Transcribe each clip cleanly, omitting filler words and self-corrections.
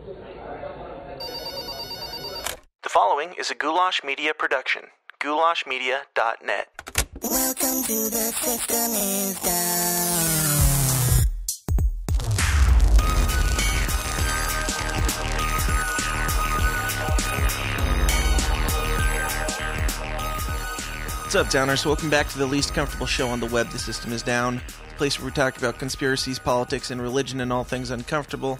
The following is a Goulash Media production. goulashmedia.net. Welcome to the System is Down. What's up, Downers? Welcome back to the least comfortable show on the web, The System is Down. The place where we talk about conspiracies, politics, and religion and all things uncomfortable.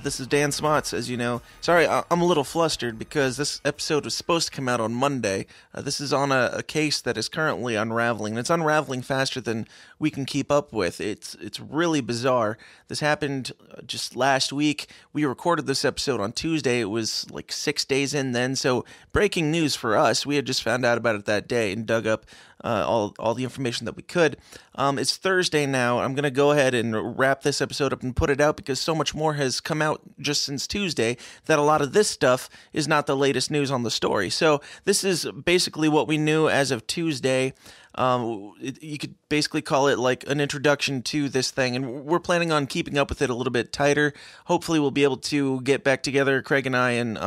This is Dan Smots, as you know. Sorry, I'm a little flustered because this episode was supposed to come out on Monday. This is on a case that is currently unraveling, and it's unraveling faster than we can keep up with. It's really bizarre. This happened just last week. We recorded this episode on Tuesday. It was like 6 days in then, so breaking news for us. We had just found out about it that day and dug up all the information that we could. It's Thursday now. I'm going to go ahead and wrap this episode up and put it out because so much more has come out just since Tuesday that a lot of this stuff is not the latest news on the story. So this is basically what we knew as of Tuesday. You could basically call it like an introduction to this thing, and we're planning on keeping up with it a little bit tighter. Hopefully we'll be able to get back together, Craig and I, and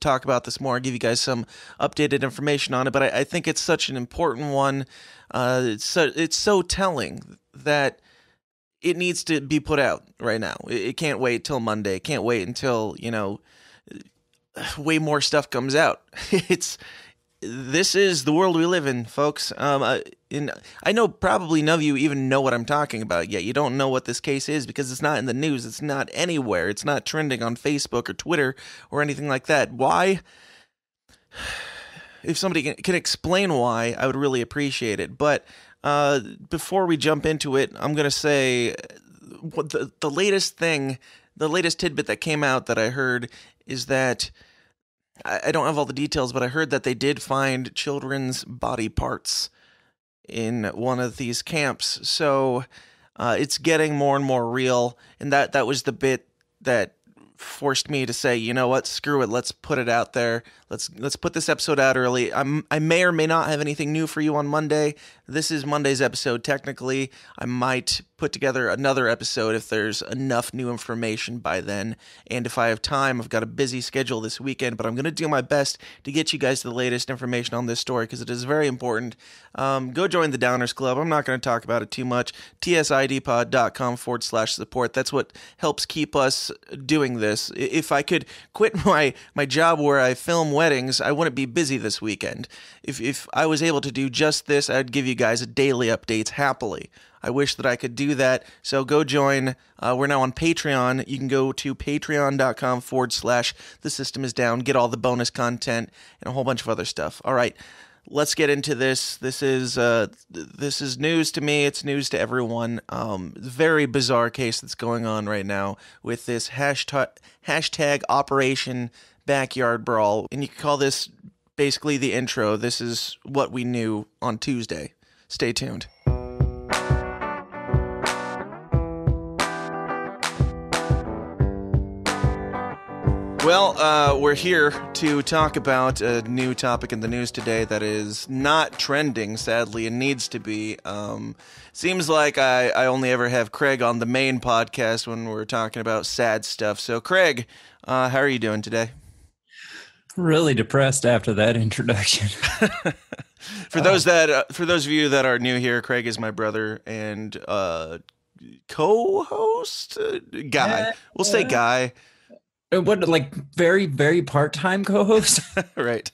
talk about this more, give you guys some updated information on it, but I think it's such an important one. It's so telling that it needs to be put out right now. It can't wait till Monday. It can't wait until, way more stuff comes out. This is the world we live in, folks. I know probably none of you even know what I'm talking about yet. You don't know what this case is because it's not in the news. It's not anywhere. It's not trending on Facebook or Twitter or anything like that. Why? If somebody can explain why, I would really appreciate it. But before we jump into it, I'm going to say the latest tidbit that came out that I heard is that I don't have all the details, but I heard that they did find children's body parts in one of these camps. So it's getting more and more real, and that was the bit that forced me to say, you know what, screw it, let's put it out there. Let's put this episode out early. I may or may not have anything new for you on Monday. This is Monday's episode, technically. I might put together another episode if there's enough new information by then, and if I have time. I've got a busy schedule this weekend, but I'm going to do my best to get you guys the latest information on this story because it is very important. Go join the Downers Club. I'm not going to talk about it too much. tsidpod.com/support. That's what helps keep us doing this. If I could quit my job where I film weddings, I wouldn't be busy this weekend. If I was able to do just this, I'd give you guys daily updates happily. I wish that I could do that, so go join. We're now on Patreon. You can go to patreon.com/The System is Down, get all the bonus content and a whole bunch of other stuff. All right, let's get into this. This is news to me. It's news to everyone. Very bizarre case that's going on right now with this hashtag Operation Backyard Brawl, and you can call this basically the intro. This is what we knew on Tuesday. Stay tuned. Well, we're here to talk about a new topic in the news today that is not trending, sadly, and needs to be. Seems like I only ever have Craig on the main podcast when we're talking about sad stuff. So, Craig, how are you doing today? Really depressed after that introduction. For those of you that are new here, Craig is my brother and co-host guy. We'll say guy. What, like very, very part-time co-host? Right.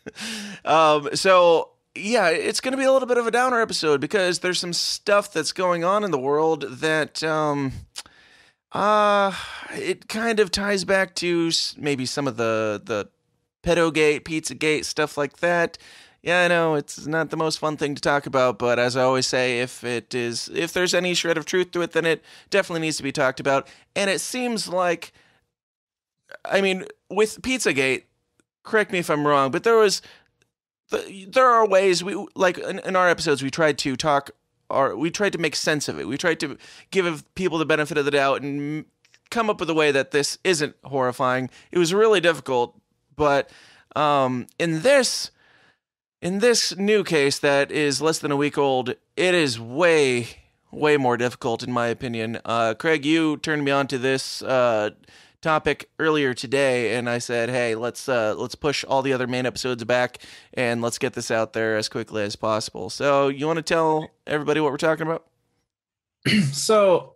So, yeah, it's going to be a little bit of a downer episode because there's some stuff that's going on in the world that it kind of ties back to maybe some of the pedogate, Pizzagate, stuff like that. Yeah, I know it's not the most fun thing to talk about, but as I always say, if there's any shred of truth to it, then it definitely needs to be talked about. And it seems like, I mean, with Pizzagate, correct me if I'm wrong, but there are ways we, like in our episodes, we tried to make sense of it. We tried to give people the benefit of the doubt and come up with a way that this isn't horrifying. It was really difficult, but in this new case that is less than a week old, it is way more difficult in my opinion. Craig, you turned me on to this topic earlier today, and I said, hey, let's push all the other main episodes back and let's get this out there as quickly as possible. So you want to tell everybody what we're talking about? So,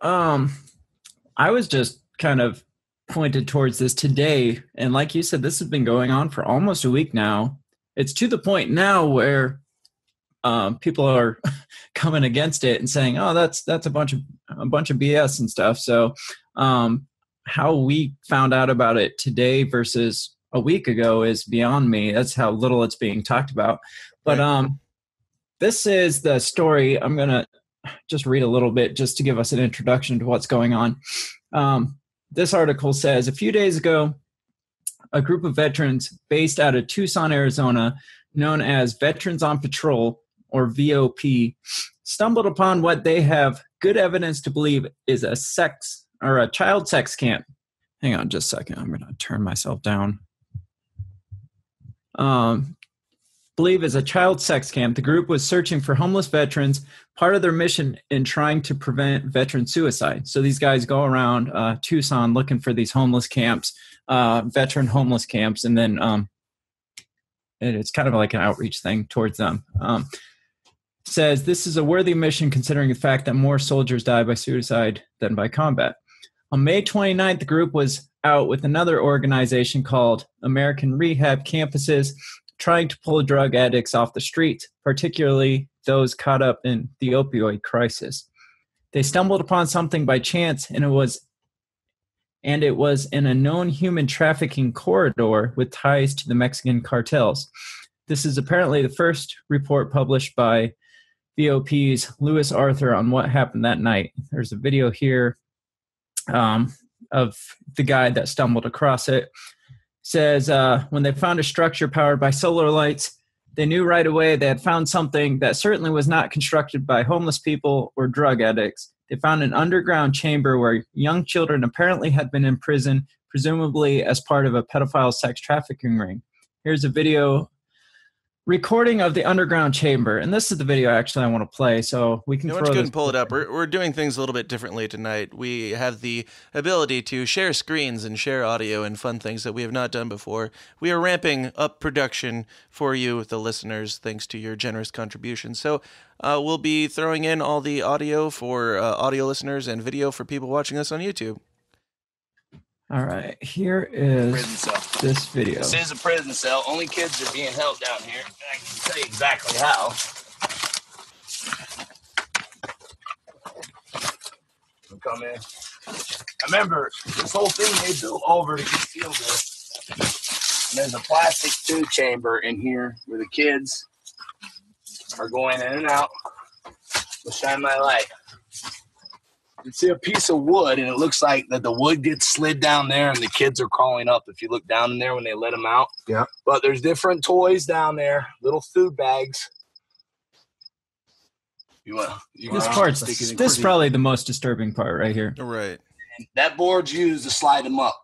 I was just kind of pointed towards this today, and like you said, this has been going on for almost a week now. It's to the point now where people are coming against it and saying, "Oh, that's a bunch of BS and stuff." So, how we found out about it today versus a week ago is beyond me. That's how little it's being talked about. But Right. this is the story. I'm gonna just read a little bit just to give us an introduction to what's going on. This article says, a few days ago, a group of veterans based out of Tucson, Arizona, known as Veterans on Patrol, or VOP, stumbled upon what they have good evidence to believe is a child sex camp. Hang on just a second. I'm going to turn myself down. Believe is a child sex camp. The group was searching for homeless veterans, part of their mission in trying to prevent veteran suicide. So these guys go around Tucson looking for these homeless camps, veteran homeless camps, and then it's kind of like an outreach thing towards them. Says this is a worthy mission considering the fact that more soldiers die by suicide than by combat. On May 29th, the group was out with another organization called American Rehab Campuses, trying to pull drug addicts off the streets, particularly those caught up in the opioid crisis. They stumbled upon something by chance, and it was in a known human trafficking corridor with ties to the Mexican cartels. This is apparently the first report published by VOP's Lewis Arthur on what happened that night. There's a video here of the guy that stumbled across it. Says when they found a structure powered by solar lights, they knew right away they had found something that certainly was not constructed by homeless people or drug addicts. They found an underground chamber where young children apparently had been imprisoned, presumably as part of a pedophile sex trafficking ring. Here's a video recording of the underground chamber, and this is the video actually I want to play, so we can Why don't you go ahead and pull it up. We're doing things a little bit differently tonight. We have the ability to share screens and share audio and fun things that we have not done before. We are ramping up production for you, the listeners, thanks to your generous contributions. So we'll be throwing in all the audio for audio listeners and video for people watching us on YouTube. All right, here is this video. This is a prison cell. Only kids are being held down here. I can tell you exactly how. Come in. I remember this whole thing they built over to conceal this. And there's a plastic tube chamber in here where the kids are going in and out. I'll shine my light. You see a piece of wood, and it looks like that the wood gets slid down there, and the kids are crawling up. If you look down in there when they let them out, yeah. But there's different toys down there, little food bags. This is probably the most disturbing part right here. Right. And that board's used to slide them up.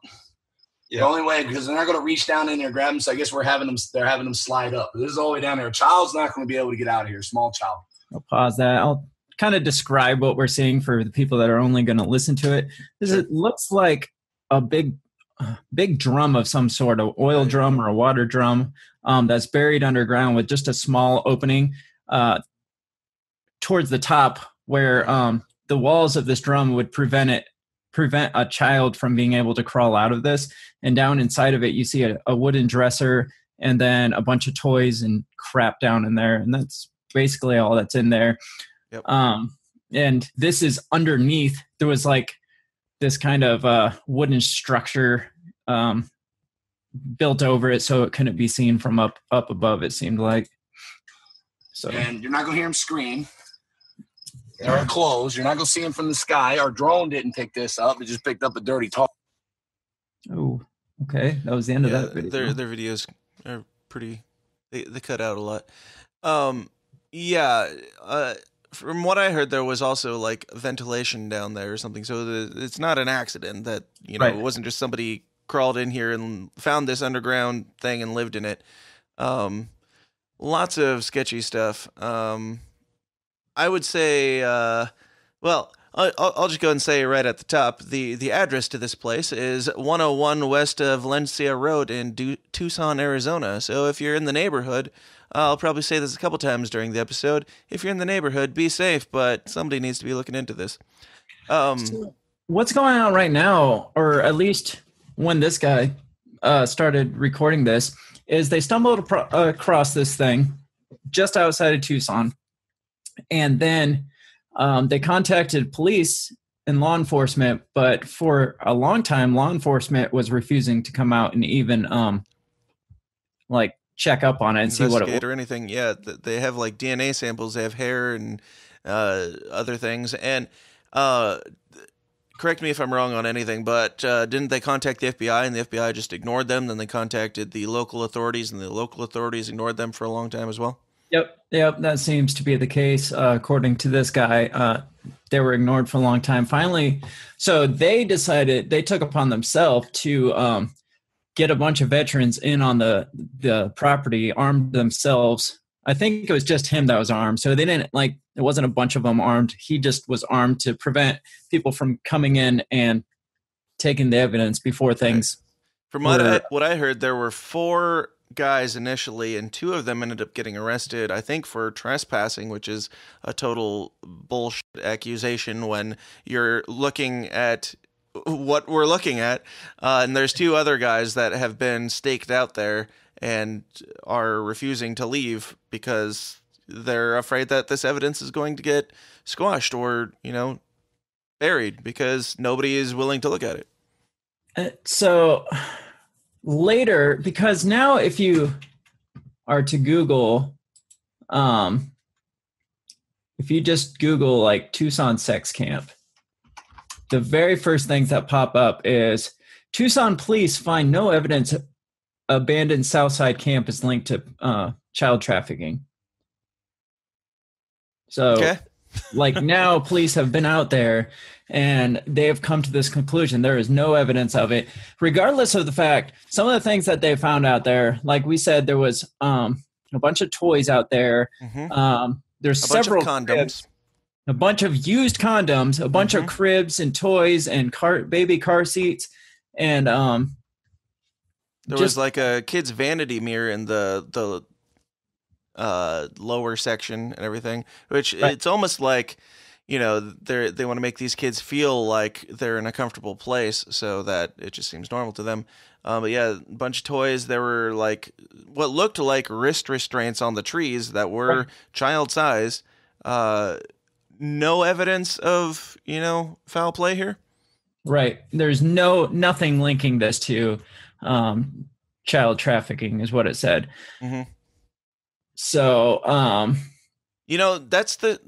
Yeah. The only way, because they're not going to reach down in there and grab them. So I guess they're having them slide up. But this is all the way down there. A child's not going to be able to get out of here. Small child. I'll pause that. I'll kind of describe what we're seeing for the people that are only going to listen to it. It looks like a big drum of some sort, of oil drum or a water drum that's buried underground with just a small opening towards the top where the walls of this drum would prevent a child from being able to crawl out of this. And down inside of it, you see a wooden dresser and then a bunch of toys and crap down in there. And that's basically all that's in there. Yep. And this is underneath. There was like this kind of wooden structure built over it, so it couldn't be seen from up above. It seemed like. So. And you're not going to hear them scream. They're closed. You're not going to see them from the sky. Our drone didn't pick this up. It just picked up a dirty talk. Oh, okay. That was the end of that video. Their videos are pretty. They cut out a lot. Yeah. From what I heard, there was also like ventilation down there or something. So it's not an accident that, right. It wasn't just somebody crawled in here and found this underground thing and lived in it. Lots of sketchy stuff. I would say, well, I'll just go ahead and say right at the top, the address to this place is 101 West of Valencia Road in Tucson, Arizona. So if you're in the neighborhood, I'll probably say this a couple times during the episode. If you're in the neighborhood, be safe, but somebody needs to be looking into this. So what's going on right now, or at least when this guy started recording this, is they stumbled across this thing just outside of Tucson, and then they contacted police and law enforcement, but for a long time, law enforcement was refusing to come out and even like check up on it and see what it was. Or anything. Yeah, they have like DNA samples, they have hair and other things. And correct me if I'm wrong on anything, but didn't they contact the FBI and the FBI just ignored them? Then they contacted the local authorities and the local authorities ignored them for a long time as well? Yep, that seems to be the case. According to this guy, they were ignored for a long time. Finally, so they decided, they took upon themselves to get a bunch of veterans in on the property, armed themselves. I think it was just him that was armed. So they didn't it wasn't a bunch of them armed. He just was armed to prevent people from coming in and taking the evidence before things. From what I heard, there were 4 guys initially, and 2 of them ended up getting arrested, I think for trespassing, which is a total bullshit accusation when you're looking at what we're looking at. And there's 2 other guys that have been staked out there and are refusing to leave because they're afraid that this evidence is going to get squashed or, buried because nobody is willing to look at it. So later, because now if you are to Google, if you just Google like Tucson sex camp, the very first things that pop up is Tucson police find no evidence abandoned Southside camp is linked to child trafficking. So okay. Now police have been out there and they have come to this conclusion. There is no evidence of it. Regardless of the fact, some of the things that they found out there, like we said, there was a bunch of toys out there. Mm-hmm. There's several bunch of condoms. Cribs, a bunch of used condoms, a bunch of cribs and toys and baby car seats. And there was like a kid's vanity mirror in the lower section and everything, which it's almost like, they want to make these kids feel like they're in a comfortable place so that it just seems normal to them. But yeah, a bunch of toys. There were like what looked like wrist restraints on the trees that were child size. No evidence of, foul play here. Right. There's nothing linking this to child trafficking is what it said. Mm-hmm. So, that's the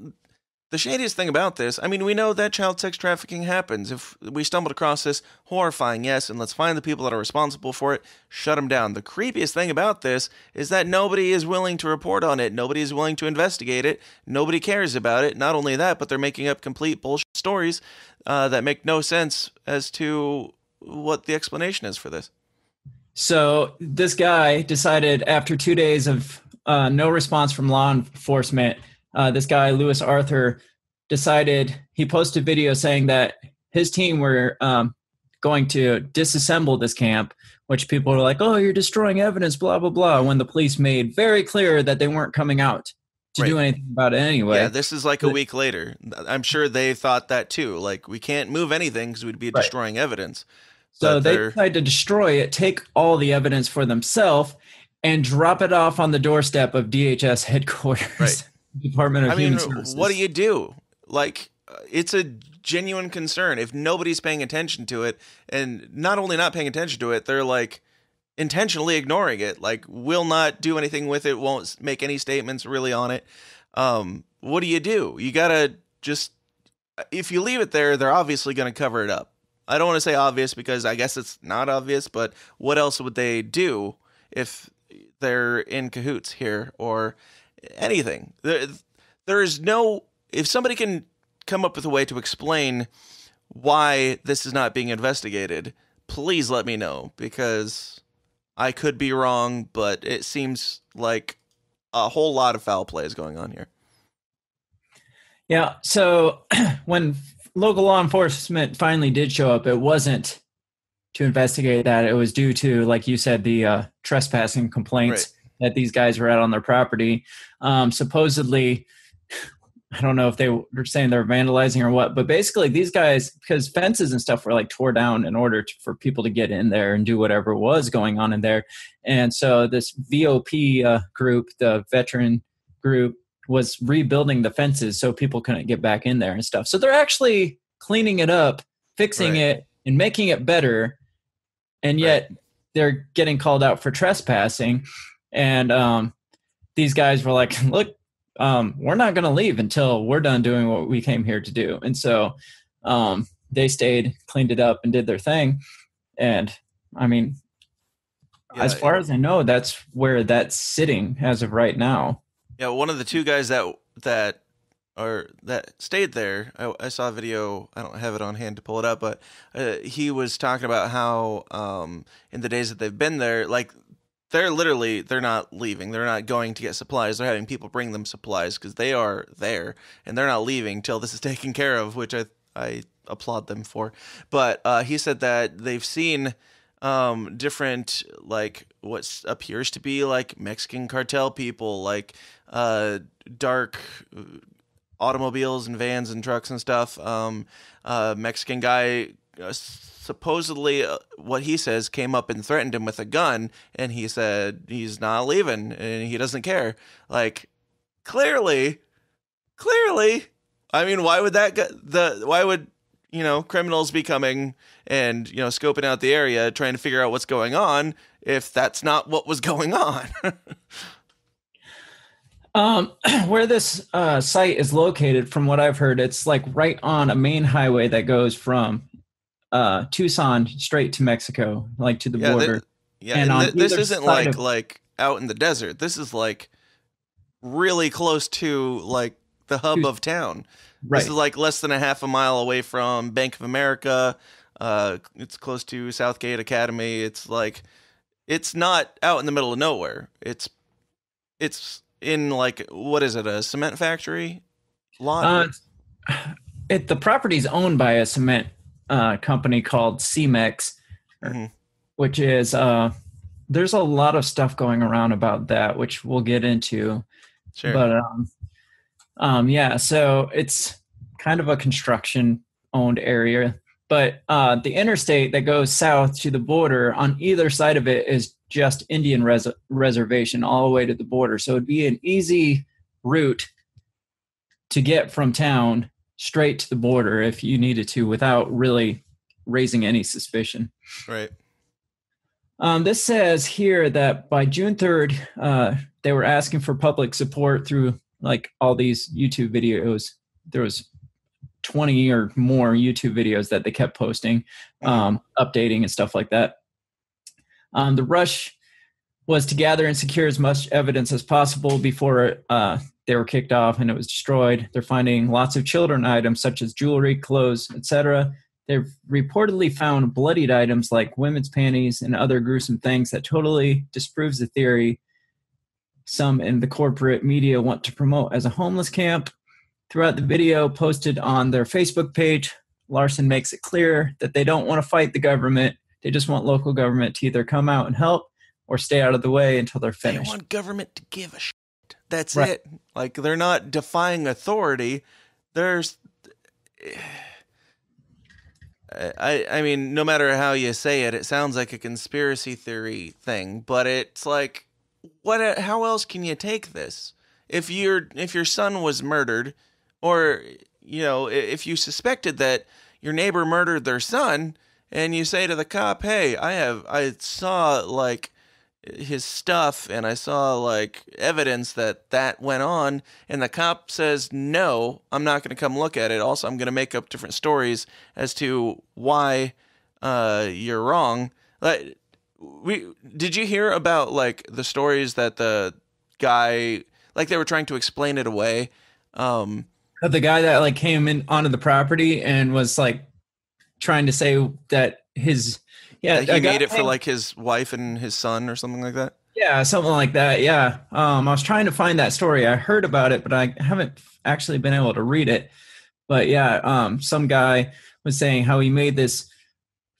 shadiest thing about this. I mean, we know that child sex trafficking happens. If we stumbled across this, horrifying, yes, and let's find the people that are responsible for it, shut them down. The creepiest thing about this is that nobody is willing to report on it. Nobody is willing to investigate it. Nobody cares about it. Not only that, but they're making up complete bullshit stories that make no sense as to what the explanation is for this. So this guy decided after 2 days of no response from law enforcement, this guy, Lewis Arthur, decided, he posted a video saying that his team were going to disassemble this camp, which people were like, oh, you're destroying evidence, blah, blah, blah, when the police made very clear that they weren't coming out to do anything about it anyway. Yeah, this is like a week later. I'm sure they thought that too. Like, we can't move anything because we'd be destroying evidence. So they decided to destroy it, take all the evidence for themselves, and drop it off on the doorstep of DHS headquarters, Department of Human Services. What do you do? Like, it's a genuine concern. If nobody's paying attention to it, and not only not paying attention to it, they're like intentionally ignoring it. Like, will not do anything with it, won't make any statements really on it. What do? You gotta just, if you leave it there, they're obviously going to cover it up. I don't want to say obvious because I guess it's not obvious, but what else would they do if they're in cahoots here or anything? There is no, if somebody can come up with a way to explain why this is not being investigated, please let me know, because I could be wrong, but it seems like a whole lot of foul play is going on here. Yeah. So when local law enforcement finally did show up, it wasn't to investigate that. It was due to, like you said, the trespassing complaints that these guys were out on their property. Supposedly, I don't know if they were saying they're vandalizing or what, but basically these guys, because fences and stuff were like tore down in order for people to get in there and do whatever was going on in there. And so this VOP group, the veteran group, was rebuilding the fences so people couldn't get back in there and stuff. So they're actually cleaning it up, fixing it, and making it better. And yet they're getting called out for trespassing. And these guys were like, look, we're not going to leave until we're done doing what we came here to do. And so they stayed, cleaned it up, and did their thing. And I mean, as far as I know, that's where that's sitting as of right now. Yeah, one of the two guys that stayed there, I saw a video. I don't have it on hand to pull it up, but he was talking about how in the days that they've been there, like, they're not leaving. They're not going to get supplies. They're having people bring them supplies because they are there, and they're not leaving till this is taken care of, which I applaud them for. But he said that they've seen different, like, what appears to be like Mexican cartel people, like dark automobiles and vans and trucks and stuff. Mexican guy supposedly, what he says, came up and threatened him with a gun, and he said he's not leaving and he doesn't care. Like, clearly, I mean, why would criminals be coming and, scoping out the area, trying to figure out what's going on if that's not what was going on? Where this site is located, from what I've heard, it's like right on a main highway that goes from Tucson straight to Mexico, like to the border. This isn't like out in the desert. This is like really close to like the hub of town. Right. This is like less than a half a mile away from Bank of America. It's close to Southgate Academy. It's like, it's not out in the middle of nowhere. It's in, like, what is it, a cement factory lot? The property's owned by a cement company called CMEX, which is there's a lot of stuff going around about that, which we'll get into. Sure. But so it's kind of a construction owned area, but the interstate that goes south to the border, on either side of it is just Indian reservation all the way to the border. So it'd be an easy route to get from town straight to the border if you needed to, without really raising any suspicion. Right. This says here that by June 3rd, they were asking for public support through, like, all these YouTube videos. There was 20 or more YouTube videos that they kept posting, updating and stuff like that. The rush was to gather and secure as much evidence as possible before they were kicked off and it was destroyed. They're finding lots of children items such as jewelry, clothes, etc. They've reportedly found bloodied items like women's panties and other gruesome things that totally disproves the theory some in the corporate media want to promote as a homeless camp. Throughout the video posted on their Facebook page, Larson makes it clear that they don't want to fight the government. They just want local government to either come out and help or stay out of the way until they're finished. They want government to give a shit. That's it. Like, they're not defying authority. There's... I mean, no matter how you say it, it sounds like a conspiracy theory thing, but it's like, how else can you take this? If your son was murdered, or, if you suspected that your neighbor murdered their son, and you say to the cop, hey, I saw, like, his stuff, and I saw, like, evidence that went on, and the cop says, no, I'm not going to come look at it. Also, I'm going to make up different stories as to why you're wrong. Like, did you hear about, like, the stories that the guy, like, they were trying to explain it away? The guy that, like, came in onto the property and was, like, trying to say that his... Yeah, he made it for, like, his wife and his son or something like that? Yeah, something like that, yeah. I was trying to find that story. I heard about it, but I haven't actually been able to read it. But yeah, some guy was saying how he made this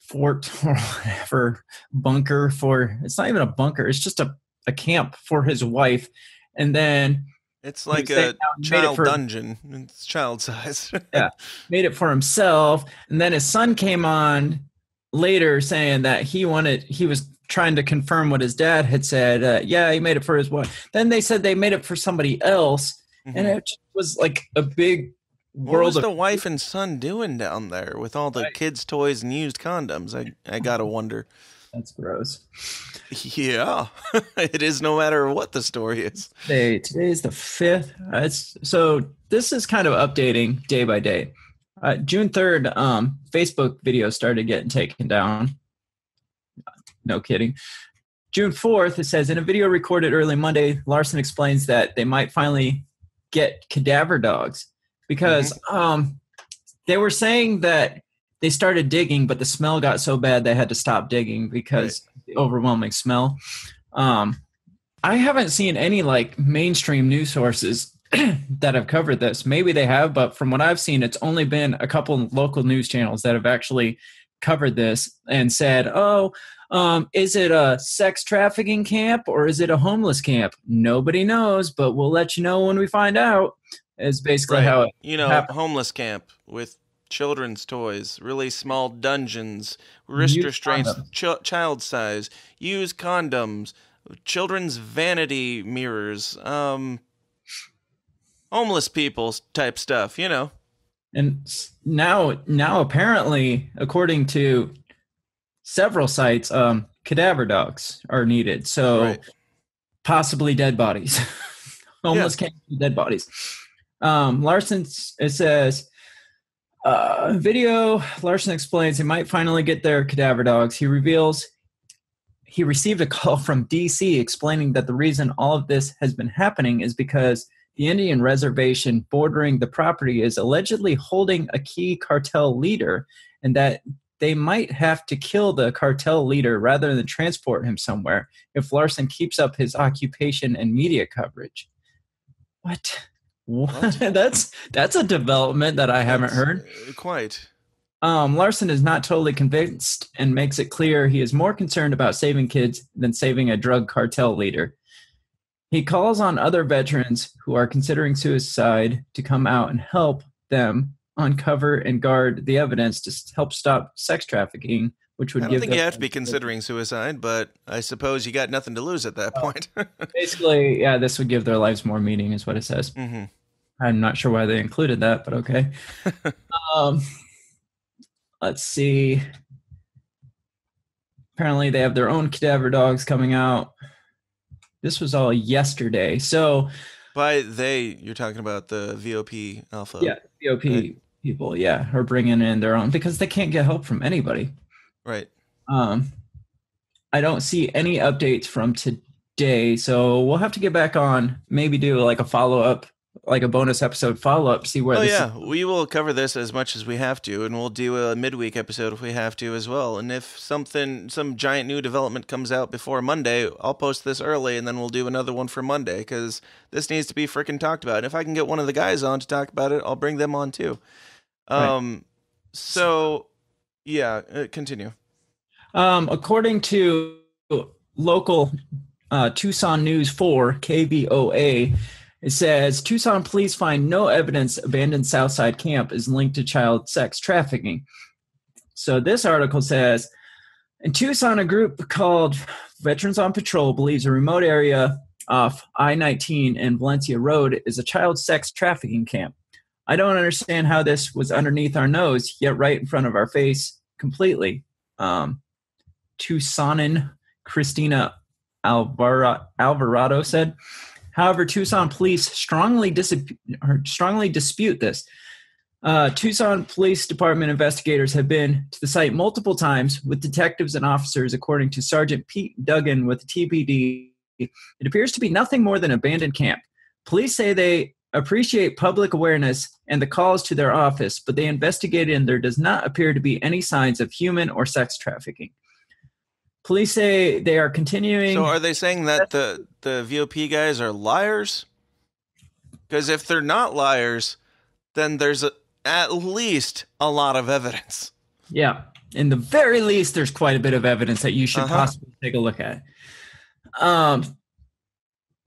fort or whatever bunker for, it's not even a bunker, it's just a camp for his wife. And then It's he like was saying a how he made it child for, dungeon. It's child size. yeah, made it for himself. And then his son came on later saying that he was trying to confirm what his dad had said. Yeah, he made it for his wife. Then they said they made it for somebody else. And it just was like a big What world was of the wife and son doing down there with all the kids' toys and used condoms? I gotta wonder. That's gross. Yeah, it is no matter what the story is. Today's the 5th. So this is kind of updating day by day. June 3rd, Facebook videos started getting taken down. No kidding. June 4th, it says, in a video recorded early Monday, Larson explains that they might finally get cadaver dogs because they were saying that they started digging, but the smell got so bad they had to stop digging because of the overwhelming smell. I haven't seen any like mainstream news sources that have covered this. Maybe they have, but from what I've seen, it's only been a couple local news channels that have actually covered this and said, is it a sex trafficking camp or is it a homeless camp? Nobody knows, but we'll let you know when we find out. Is basically how it happened. Homeless camp with children's toys, really small dungeons, wrist restraints, child size, used condoms, children's vanity mirrors, homeless people type stuff, And now apparently, according to several sites, cadaver dogs are needed. So possibly dead bodies. Homeless camp, dead bodies. Larson, it says, video, Larson explains he might finally get their cadaver dogs. He reveals he received a call from D.C. explaining that the reason all of this has been happening is because the Indian reservation bordering the property is allegedly holding a key cartel leader and that they might have to kill the cartel leader rather than transport him somewhere if Larson keeps up his occupation and media coverage. What? That's a development that I haven't heard. Quite. Larson is not totally convinced and makes it clear he is more concerned about saving kids than saving a drug cartel leader. He calls on other veterans who are considering suicide to come out and help them uncover and guard the evidence to help stop sex trafficking, which would I don't think you have to be considering suicide, but I suppose you got nothing to lose at that point. Basically, yeah, this would give their lives more meaning, is what it says. Mm-hmm. I'm not sure why they included that, but okay. Let's see. Apparently, they have their own cadaver dogs coming out. This was all yesterday. So, by they, you're talking about the VOP Alpha. Yeah, VOP people, are bringing in their own because they can't get help from anybody. Right. I don't see any updates from today, so we'll have to get back on, maybe do like a follow-up, like a bonus episode follow-up, see where we will cover this as much as we have to, and we'll do a midweek episode if we have to as well. And if some giant new development comes out before Monday, I'll post this early, and then we'll do another one for Monday, because this needs to be freaking talked about. And if I can get one of the guys on to talk about it, I'll bring them on too. So, continue. According to local Tucson News 4, KVOA, it says, Tucson police find no evidence abandoned Southside camp is linked to child sex trafficking. So this article says, in Tucson, a group called Veterans on Patrol believes a remote area off I-19 and Valencia Road is a child sex trafficking camp. I don't understand how this was underneath our nose, yet right in front of our face completely. Tucsonan Christina Alvarado said. However, Tucson police strongly dispute this. Tucson Police Department investigators have been to the site multiple times with detectives and officers, according to Sergeant Pete Duggan with the TPD. It appears to be nothing more than an abandoned camp. Police say they appreciate public awareness and the calls to their office, but they investigated and there does not appear to be any signs of human or sex trafficking. Police say they are continuing. So are they saying that the VOP guys are liars? Because if they're not liars, then there's at least a lot of evidence. Yeah. In the very least, there's quite a bit of evidence that you should possibly take a look at.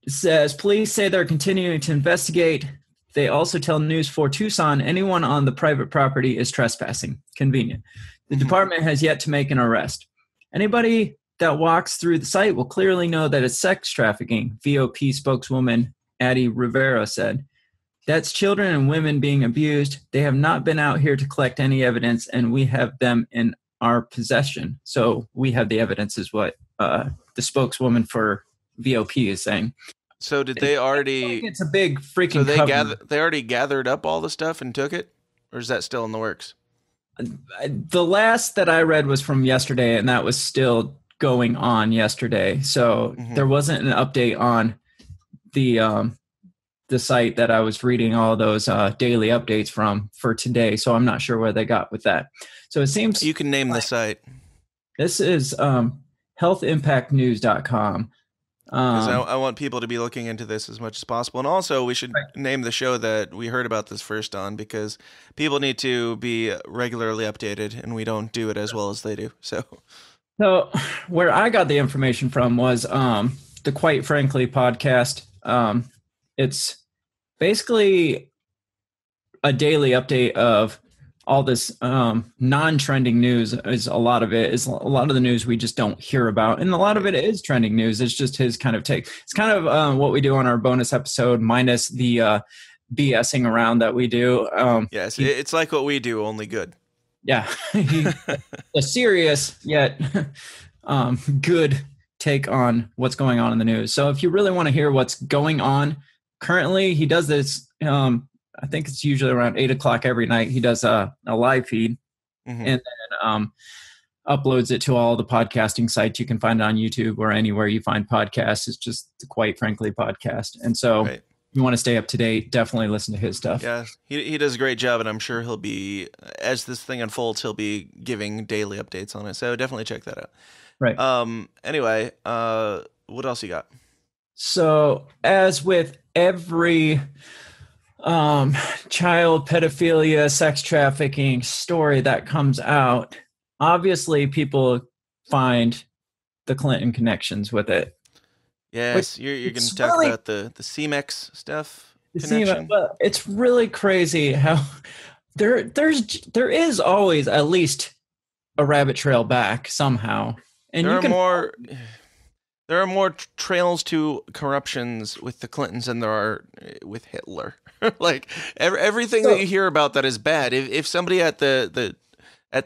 It says, police say they're continuing to investigate. They also tell News 4 Tucson anyone on the private property is trespassing. Convenient. The department has yet to make an arrest. Anybody that walks through the site will clearly know that it's sex trafficking, VOP spokeswoman Addie Rivera said. That's children and women being abused. They have not been out here to collect any evidence, and we have them in our possession. So we have the evidence is what the spokeswoman for VOP is saying. So did they already... It's a big freaking So they already gathered up all the stuff and took it? Or is that still in the works? The last that I read was from yesterday, and that was still going on yesterday. So there wasn't an update on the site that I was reading all those daily updates from for today. So I'm not sure where they got with that. So it seems... You can name the site. This is healthimpactnews.com. Because I want people to be looking into this as much as possible. And also, we should name the show that we heard about this first on, because people need to be regularly updated, and we don't do it as well as they do. So where I got the information from was the Quite Frankly podcast. It's basically a daily update of all this non-trending news. Is a lot of it is a lot of the news we just don't hear about, and a lot of it is trending news. It's just his kind of take. It's kind of what we do on our bonus episode, minus the BSing around that we do. Yes, it's like what we do, only good. Yeah, a serious yet good take on what's going on in the news. So if you really want to hear what's going on currently, he does this. I think it's usually around 8 o'clock every night. He does a live feed and then uploads it to all the podcasting sites. You can find it on YouTube or anywhere you find podcasts. It's just the Quite Frankly podcast. And so if you want to stay up to date, definitely listen to his stuff. Yeah, he does a great job, and I'm sure he'll be, as this thing unfolds, he'll be giving daily updates on it. So definitely check that out. Right. Anyway, what else you got? So as with every child pedophilia, sex trafficking story that comes out, obviously people find the Clinton connections with it. Yes, you're going to talk about the CMEX stuff connection. Well, it's really crazy how there is always at least a rabbit trail back somehow, and there are more trails to corruptions with the Clintons than there are with Hitler. Like everything that you hear about that is bad. If somebody at the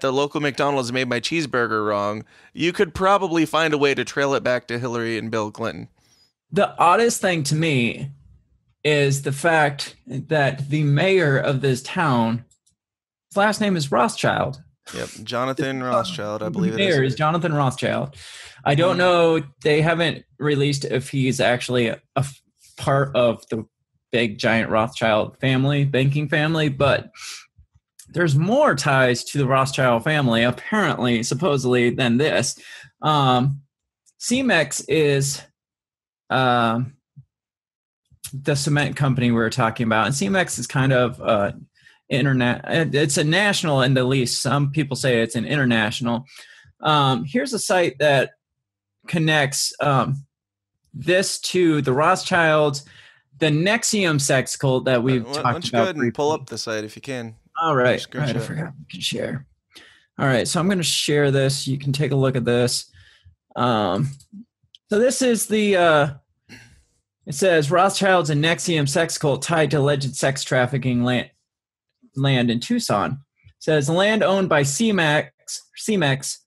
local McDonald's made my cheeseburger wrong, you could probably find a way to trail it back to Hillary and Bill Clinton. The oddest thing to me is the fact that the mayor of this town, his last name is Rothschild. Yep, Jonathan Rothschild, I believe it is. The mayor is Jonathan Rothschild. I don't know. They haven't released if he's actually a part of the big giant Rothschild family, banking family, but there's more ties to the Rothschild family, apparently, supposedly, than this. CMEX is the cement company we were talking about, and CMEX is kind of internet. It's a national in the least. Some people say it's an international. Here's a site that connects this to the Rothschilds, the NXIVM sex cult that we've talked about. Why don't you go ahead and pull up the site if you can? All right. I forgot we can share. All right, so I'm going to share this. You can take a look at this. So this is the, it says Rothschilds and NXIVM sex cult tied to alleged sex trafficking land in Tucson. It says land owned by CMEX,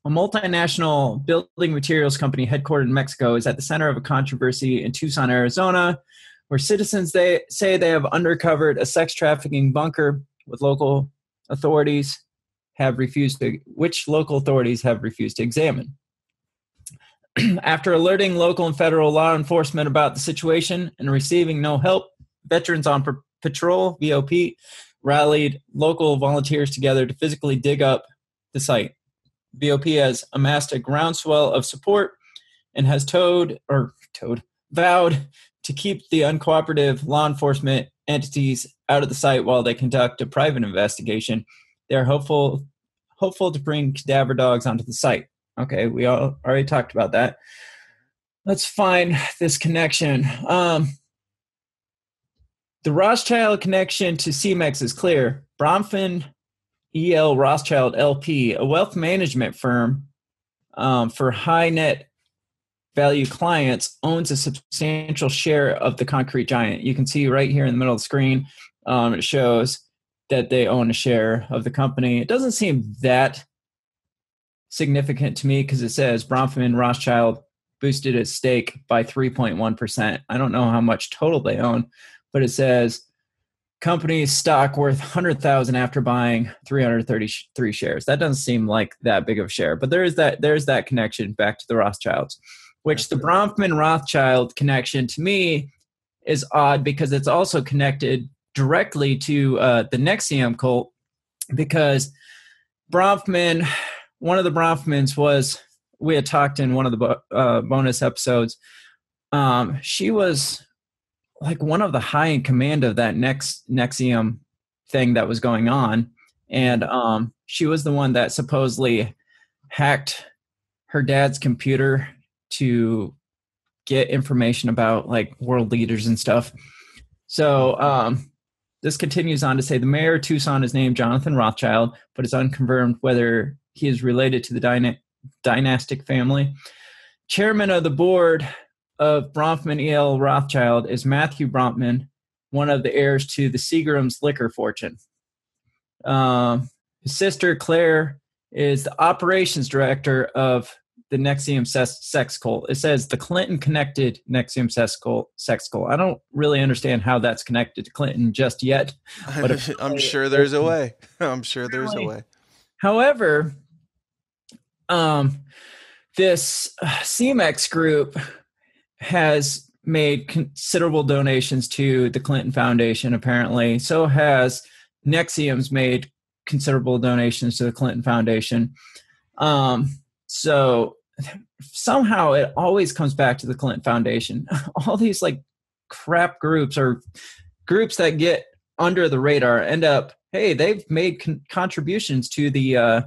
a multinational building materials company headquartered in Mexico, is at the center of a controversy in Tucson, Arizona, where citizens say they have uncovered a sex trafficking bunker with local authorities have refused to examine. After alerting local and federal law enforcement about the situation and receiving no help, Veterans on Patrol, VOP, rallied local volunteers together to physically dig up the site. VOP has amassed a groundswell of support and has vowed to keep the uncooperative law enforcement entities out of the site while they conduct a private investigation. They're hopeful to bring cadaver dogs onto the site. Okay, we all already talked about that. Let's find this connection. The Rothschild connection to CEMEX is clear. Bronfman E.L. Rothschild LP, a wealth management firm for high net value clients, owns a substantial share of the concrete giant. You can see right here in the middle of the screen, it shows that they own a share of the company. It doesn't seem that significant to me because it says Bronfman Rothschild boosted its stake by 3.1%. I don't know how much total they own, but it says company's stock worth 100,000 after buying 333 shares. That doesn't seem like that big of a share, but there's that connection back to the Rothschilds, which the Bronfman Rothschild connection to me is odd because it's also connected directly to the NXIVM cult, because Bronfman, one of the Bronfmans was, we had talked in one of the bonus episodes, she was like one of the high in command of that NXIVM thing that was going on. And she was the one that supposedly hacked her dad's computer to get information about like world leaders and stuff. So this continues on to say the mayor of Tucson is named Jonathan Rothschild, but it's unconfirmed whether he is related to the dynastic family. Chairman of the board of Bronfman E.L. Rothschild is Matthew Bronfman, one of the heirs to the Seagram's liquor fortune. His sister Claire is the operations director of the NXIVM sex cult. It says the Clinton-connected NXIVM sex cult. I don't really understand how that's connected to Clinton just yet. But I'm sure there's a way. I'm sure there's a way. However, this CEMEX group has made considerable donations to the Clinton Foundation, apparently. So has NXIVM's made considerable donations to the Clinton Foundation. So somehow it always comes back to the Clinton Foundation. All these like crap groups or groups that get under the radar end up, hey, they've made contributions to the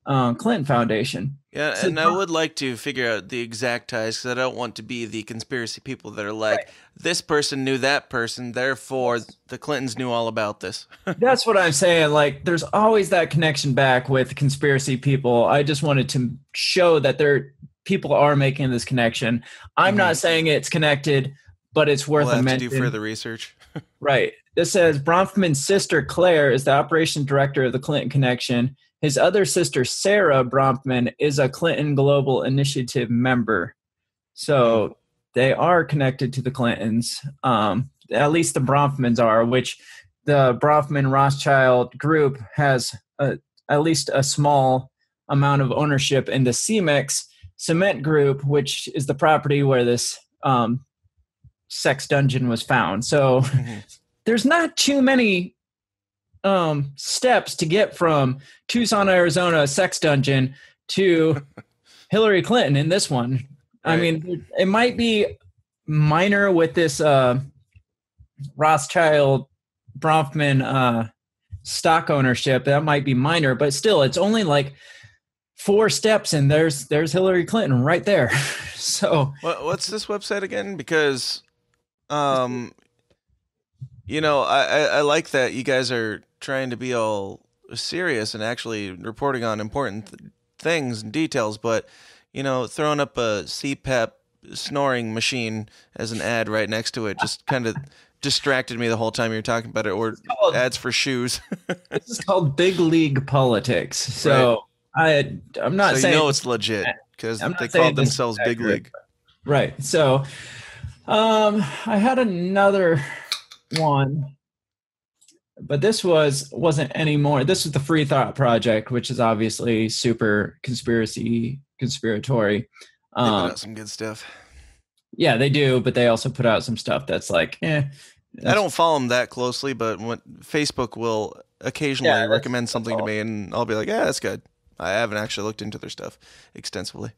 Clinton Foundation. Yeah, and I would like to figure out the exact ties because I don't want to be the conspiracy people that are like, this person knew that person, therefore the Clintons knew all about this. That's what I'm saying. Like, there's always that connection back with conspiracy people. I just wanted to show that people are making this connection. I'm not saying it's connected, but it's worth a mention. To do further research. Right. This says Bronfman's sister Claire is the operations director of the Clinton Connection. His other sister, Sarah Bronfman, is a Clinton Global Initiative member. So they are connected to the Clintons. At least the Bronfmans are, which the Bronfman Rothschild group has at least a small amount of ownership in the CEMEX cement group, which is the property where this sex dungeon was found. So there's not too many steps to get from Tucson, Arizona sex dungeon to Hillary Clinton in this one. Right. I mean, it might be minor with this Rothschild Bronfman stock ownership. That might be minor, but still, it's only like 4 steps, and there's Hillary Clinton right there. So, what's this website again? Because, I like that you guys are trying to be all serious and actually reporting on important things and details, but throwing up a CPAP snoring machine as an ad right next to it just kind of distracted me the whole time you were talking about it, or ads for shoes. This is called big league politics. So right. I'm not saying it's legit because they called themselves big league. Right. So I had another one, but this wasn't anymore. This was the Free Thought Project, which is obviously super conspiratory. They put out some good stuff. Yeah, they do, but they also put out some stuff that's like, I don't follow them that closely, but Facebook will occasionally recommend something to me, and I'll be like, yeah, that's good. I haven't actually looked into their stuff extensively.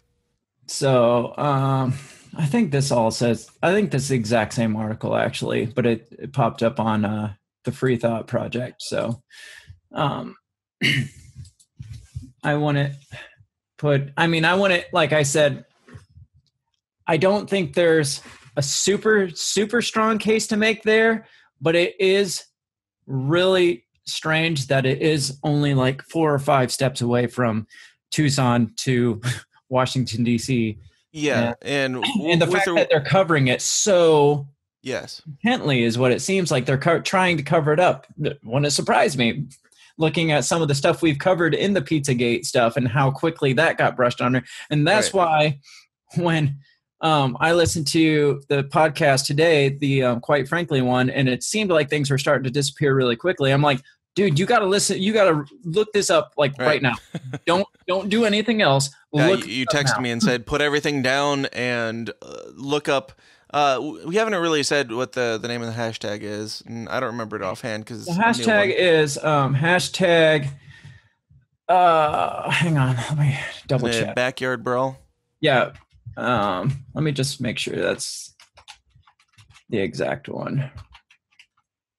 So I think this is the exact same article, actually, but it popped up on the Free Thought Project. So I want to like I said, I don't think there's a super, super strong case to make there, but it is really strange that it is only like 4 or 5 steps away from Tucson to Washington, D.C. Yeah. And the fact that they're covering it so intently is what it seems like. They're trying to cover it up. Wouldn't surprise me, looking at some of the stuff we've covered in the Pizzagate stuff and how quickly that got brushed under. And that's why when I listened to the podcast today, the Quite Frankly one, and it seemed like things were starting to disappear really quickly. I'm like, dude, you got to listen. You got to look this up right now. Don't do anything else. You texted me and said, put everything down and look up. We haven't really said what the name of the hashtag is, and I don't remember it offhand because the hashtag is hashtag. Hang on, let me double check. Backyard Brawl. Yeah. Let me just make sure that's the exact one.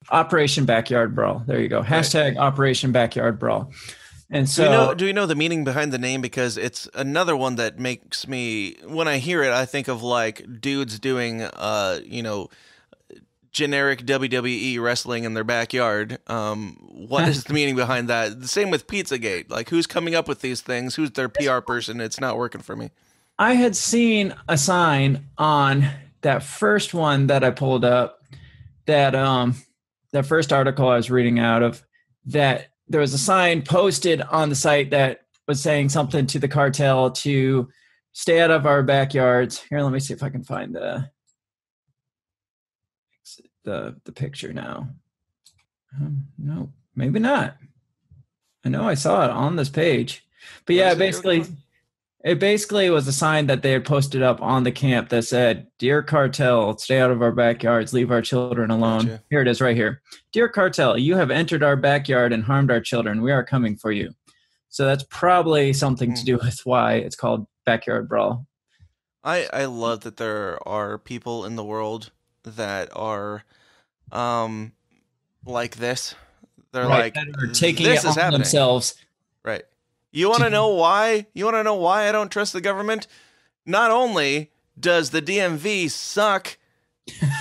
Operation Backyard Brawl. There you go. Hashtag Operation Backyard Brawl. And so, do you know the meaning behind the name? Because it's another one that makes me, when I hear it, I think of like dudes doing, generic WWE wrestling in their backyard. What is the meaning behind that? The same with Pizzagate. Like, who's coming up with these things? Who's their PR person? It's not working for me. I had seen a sign on that first one that I pulled up, that the first article I was reading out of, that there was a sign posted on the site that was saying something to the cartel to stay out of our backyards. Here, let me see if I can find the picture now. No, maybe not. I know I saw it on this page. But yeah, it basically was a sign that they had posted up on the camp that said, "Dear Cartel, stay out of our backyards, leave our children alone." Gotcha. Here it is right here. "Dear Cartel, you have entered our backyard and harmed our children. We are coming for you." So that's probably something to do with why it's called Backyard Brawl. I love that there are people in the world that are like this. They're like, that are taking it on themselves. Right. You want to know why? You want to know why I don't trust the government? Not only does the DMV suck,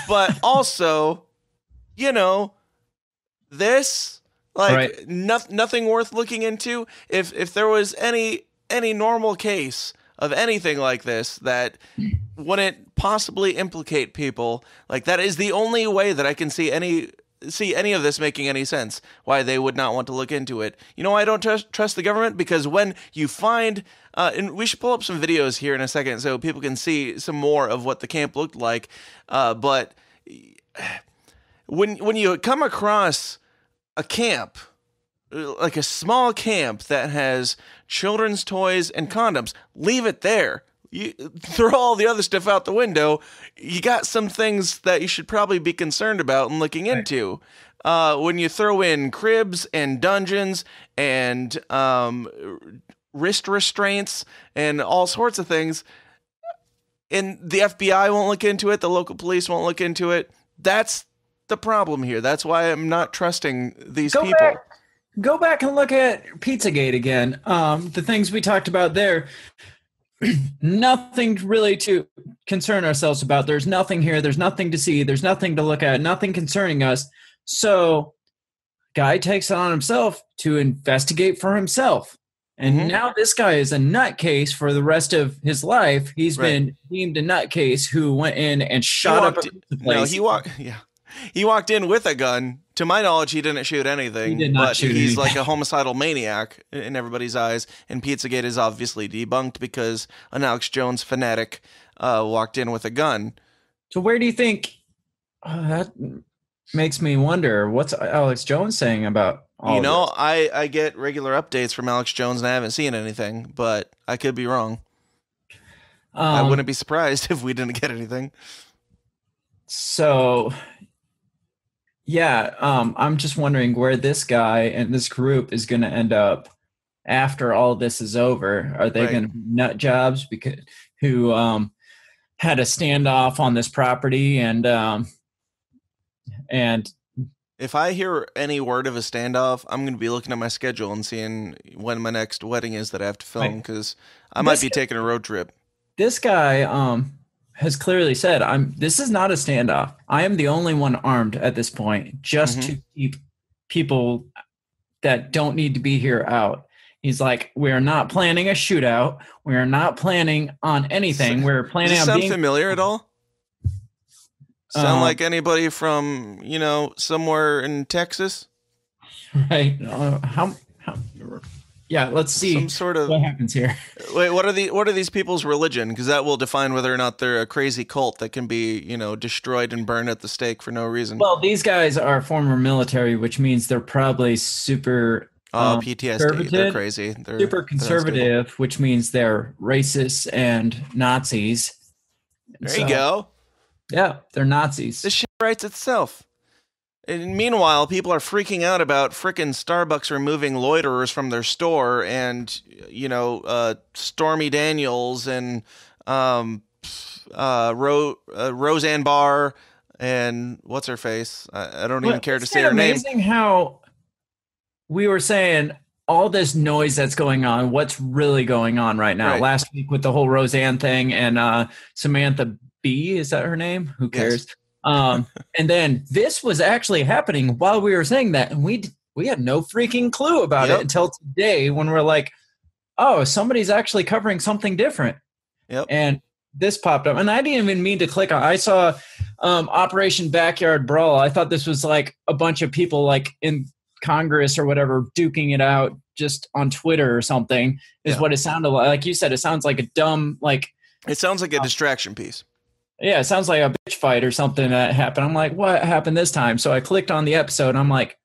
but also, this, nothing worth looking into. If there was any normal case of anything like this that wouldn't possibly implicate people, like, that is the only way that I can see any of this making any sense, why they would not want to look into it. You know why I don't trust the government? Because when you find, and we should pull up some videos here in a second so people can see some more of what the camp looked like, but when you come across a camp, like a small camp that has children's toys and condoms, leave it there. You throw all the other stuff out the window. You got some things that you should probably be concerned about and looking into. When you throw in cribs and dungeons and wrist restraints and all sorts of things, and the FBI won't look into it, the local police won't look into it, that's the problem here. That's why I'm not trusting these people. Go back and look at Pizzagate again. The things we talked about there. Nothing really to concern ourselves about. There's nothing here. There's nothing to see. There's nothing to look at. Nothing concerning us. So, guy takes it on himself to investigate for himself. And now this guy is a nutcase for the rest of his life. He's been deemed a nutcase who went in and shot up the place. He walked in with a gun. To my knowledge, he didn't shoot anything. He's like a homicidal maniac in everybody's eyes. And Pizzagate is obviously debunked because an Alex Jones fanatic walked in with a gun. So where do you think that makes me wonder? What's Alex Jones saying about all this? I get regular updates from Alex Jones, and I haven't seen anything, but I could be wrong. I wouldn't be surprised if we didn't get anything. So, yeah, I'm just wondering where this guy and this group is going to end up after all this is over. Are they going to be nut jobs who had a standoff on this property and If I hear any word of a standoff, I'm going to be looking at my schedule and seeing when my next wedding is that I have to film, because I might be taking a road trip. This guy has clearly said, this is not a standoff. I am the only one armed at this point, just to keep people that don't need to be here out. He's like, we are not planning a shootout. We are not planning on anything. We're planning Does this on sound familiar at all? Sound like anybody from, somewhere in Texas? Right. Yeah, let's see Some sort of what happens here. Wait, what are these people's religion? Because that will define whether or not they're a crazy cult that can be, destroyed and burned at the stake for no reason. Well, these guys are former military, which means they're probably super PTSD. They're crazy. They're super conservative, which means they're racists and Nazis. There you go. Yeah, they're Nazis. This shit writes itself. And meanwhile, people are freaking out about frickin' Starbucks removing loiterers from their store, and Stormy Daniels and Roseanne Barr and what's her face? I don't even care to say her name. It's amazing how we were saying all this noise that's going on. What's really going on right now? Right. Last week with the whole Roseanne thing and Samantha B, is that her name? Who cares? Yes. And then this was actually happening while we were saying that, and we had no freaking clue about it until today, when we're like, oh, somebody's actually covering something different. Yep. And this popped up, and I didn't even mean to click on. I saw Operation Backyard Brawl. I thought this was like a bunch of people like in Congress or whatever duking it out just on Twitter or something. Is what it sounded like. Like you said, it sounds like a dumb It sounds like a distraction piece. Yeah, it sounds like a bitch fight or something that happened. I'm like, what happened this time? So I clicked on the episode, and I'm like,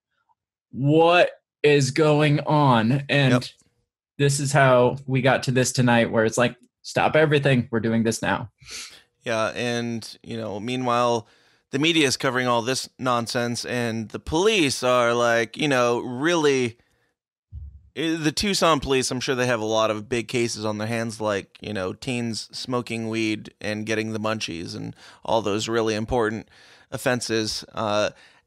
what is going on? And this is how we got to this tonight, where it's like, stop everything. We're doing this now. Yeah, and, meanwhile, the media is covering all this nonsense, and the police are like, really... The Tucson police, I'm sure they have a lot of big cases on their hands, like, teens smoking weed and getting the munchies and all those really important offenses.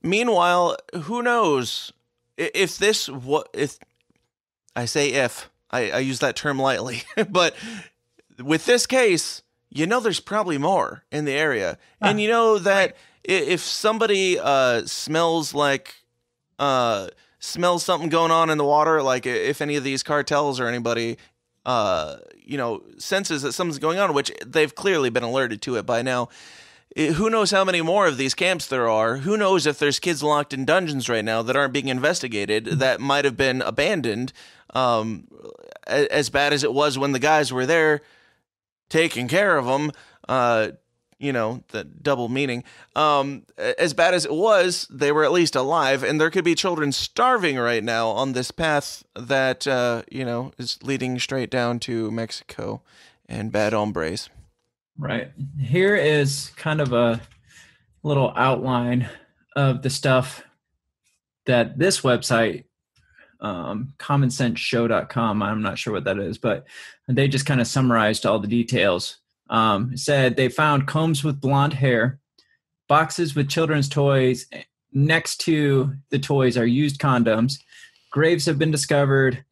Meanwhile, who knows if I use that term lightly, but with this case, there's probably more in the area. And that if somebody smells something going on in the water, like if any of these cartels or anybody, senses that something's going on, which they've clearly been alerted to it by now. Who knows how many more of these camps there are? Who knows if there's kids locked in dungeons right now that aren't being investigated, that might have been abandoned, as bad as it was when the guys were there taking care of them. The double meaning. As bad as it was, they were at least alive, and there could be children starving right now on this path that, is leading straight down to Mexico and bad hombres. Right. Here is kind of a little outline of the stuff that this website, commonsenseshow.com, I'm not sure what that is, but they just kind of summarized all the details. Said they found combs with blonde hair, boxes with children's toys. Next to the toys are used condoms. Graves have been discovered.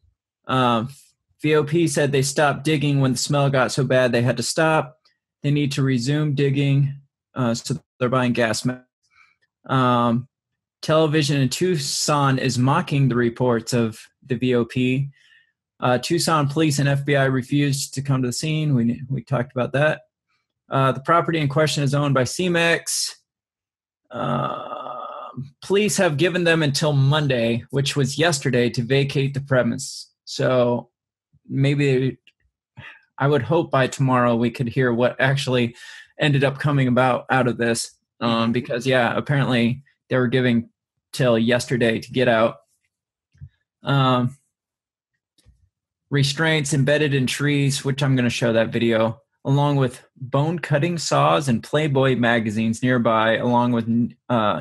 VOP said they stopped digging when the smell got so bad they had to stop. They need to resume digging, so they're buying gas masks. Television in Tucson is mocking the reports of the VOP. Tucson police and FBI refused to come to the scene. We talked about that. The property in question is owned by CMEX. Police have given them until Monday, which was yesterday, to vacate the premise. So maybe I would hope by tomorrow we could hear what actually ended up coming about out of this. Because, apparently they were giving till yesterday to get out. Restraints embedded in trees, which I'm going to show that video, along with bone-cutting saws and Playboy magazines nearby, along with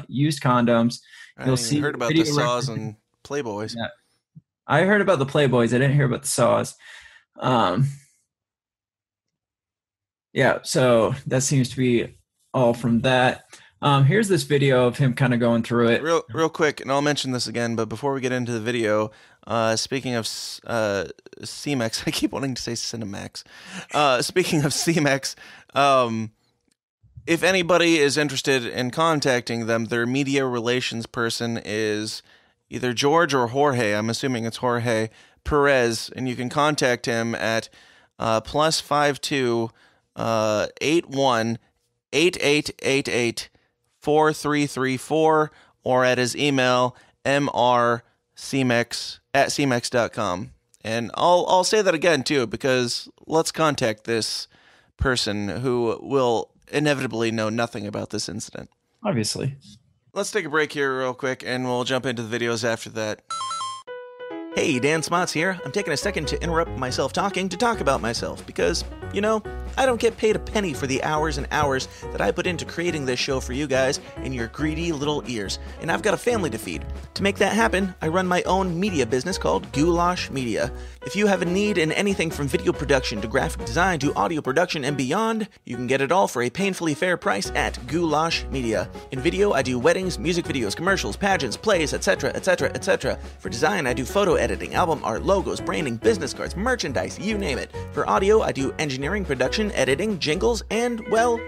used condoms. You'll see. Heard about the saws and Playboys. Yeah. I heard about the Playboys. I didn't hear about the saws. So that seems to be all from that. Here's this video of him kind of going through it. Real quick, and I'll mention this again, but before we get into the video, speaking of CMEX, I keep wanting to say Cinemax. Speaking of CMEX, if anybody is interested in contacting them, their media relations person is either George or Jorge. I'm assuming it's Jorge Perez, and you can contact him at +52 81 8888 4334 or at his email mrcmex@cmex.com. And I'll say that again too, because let's contact this person who will inevitably know nothing about this incident. Obviously. Let's take a break here real quick and we'll jump into the videos after that. Hey, Dan Smots here. I'm taking a second to interrupt myself talking to talk about myself because, you know, I don't get paid a penny for the hours and hours that I put into creating this show for you guys in your greedy little ears, and I've got a family to feed. To make that happen, I run my own media business called Goulash Media. If you have a need in anything from video production to graphic design to audio production and beyond, you can get it all for a painfully fair price at Goulash Media. In video, I do weddings, music videos, commercials, pageants, plays, etc., etc., etc. For design, I do photo editing, album art, logos, branding, business cards, merchandise, you name it. For audio, I do engineering, production, editing, jingles, and, well,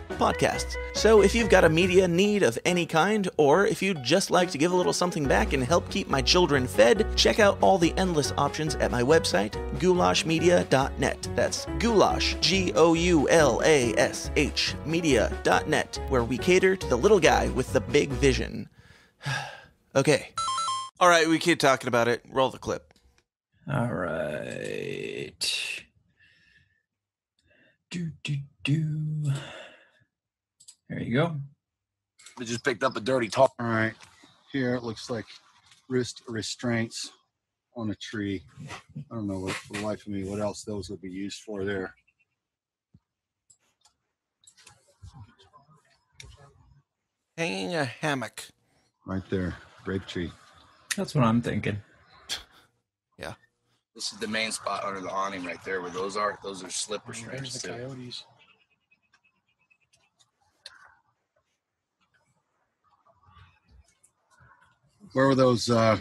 podcasts. So if you've got a media need of any kind, or if you'd just like to give a little something back and help keep my children fed, check out all the endless options at my website, goulashmedia.net. That's goulash, Goulash, media.net, where we cater to the little guy with the big vision. Okay. All right, we keep talking about it. Roll the clip. All right. There you go. They just picked up a dirty top. All right, here it looks like wrist restraints on a tree. I don't know what, for the life of me, what else those would be used for there. Hanging a hammock. Right there, grape tree. That's what I'm thinking. Yeah. This is the main spot under the awning right there where those are. Those are slip restraints. There's the coyotes. Where were those? Where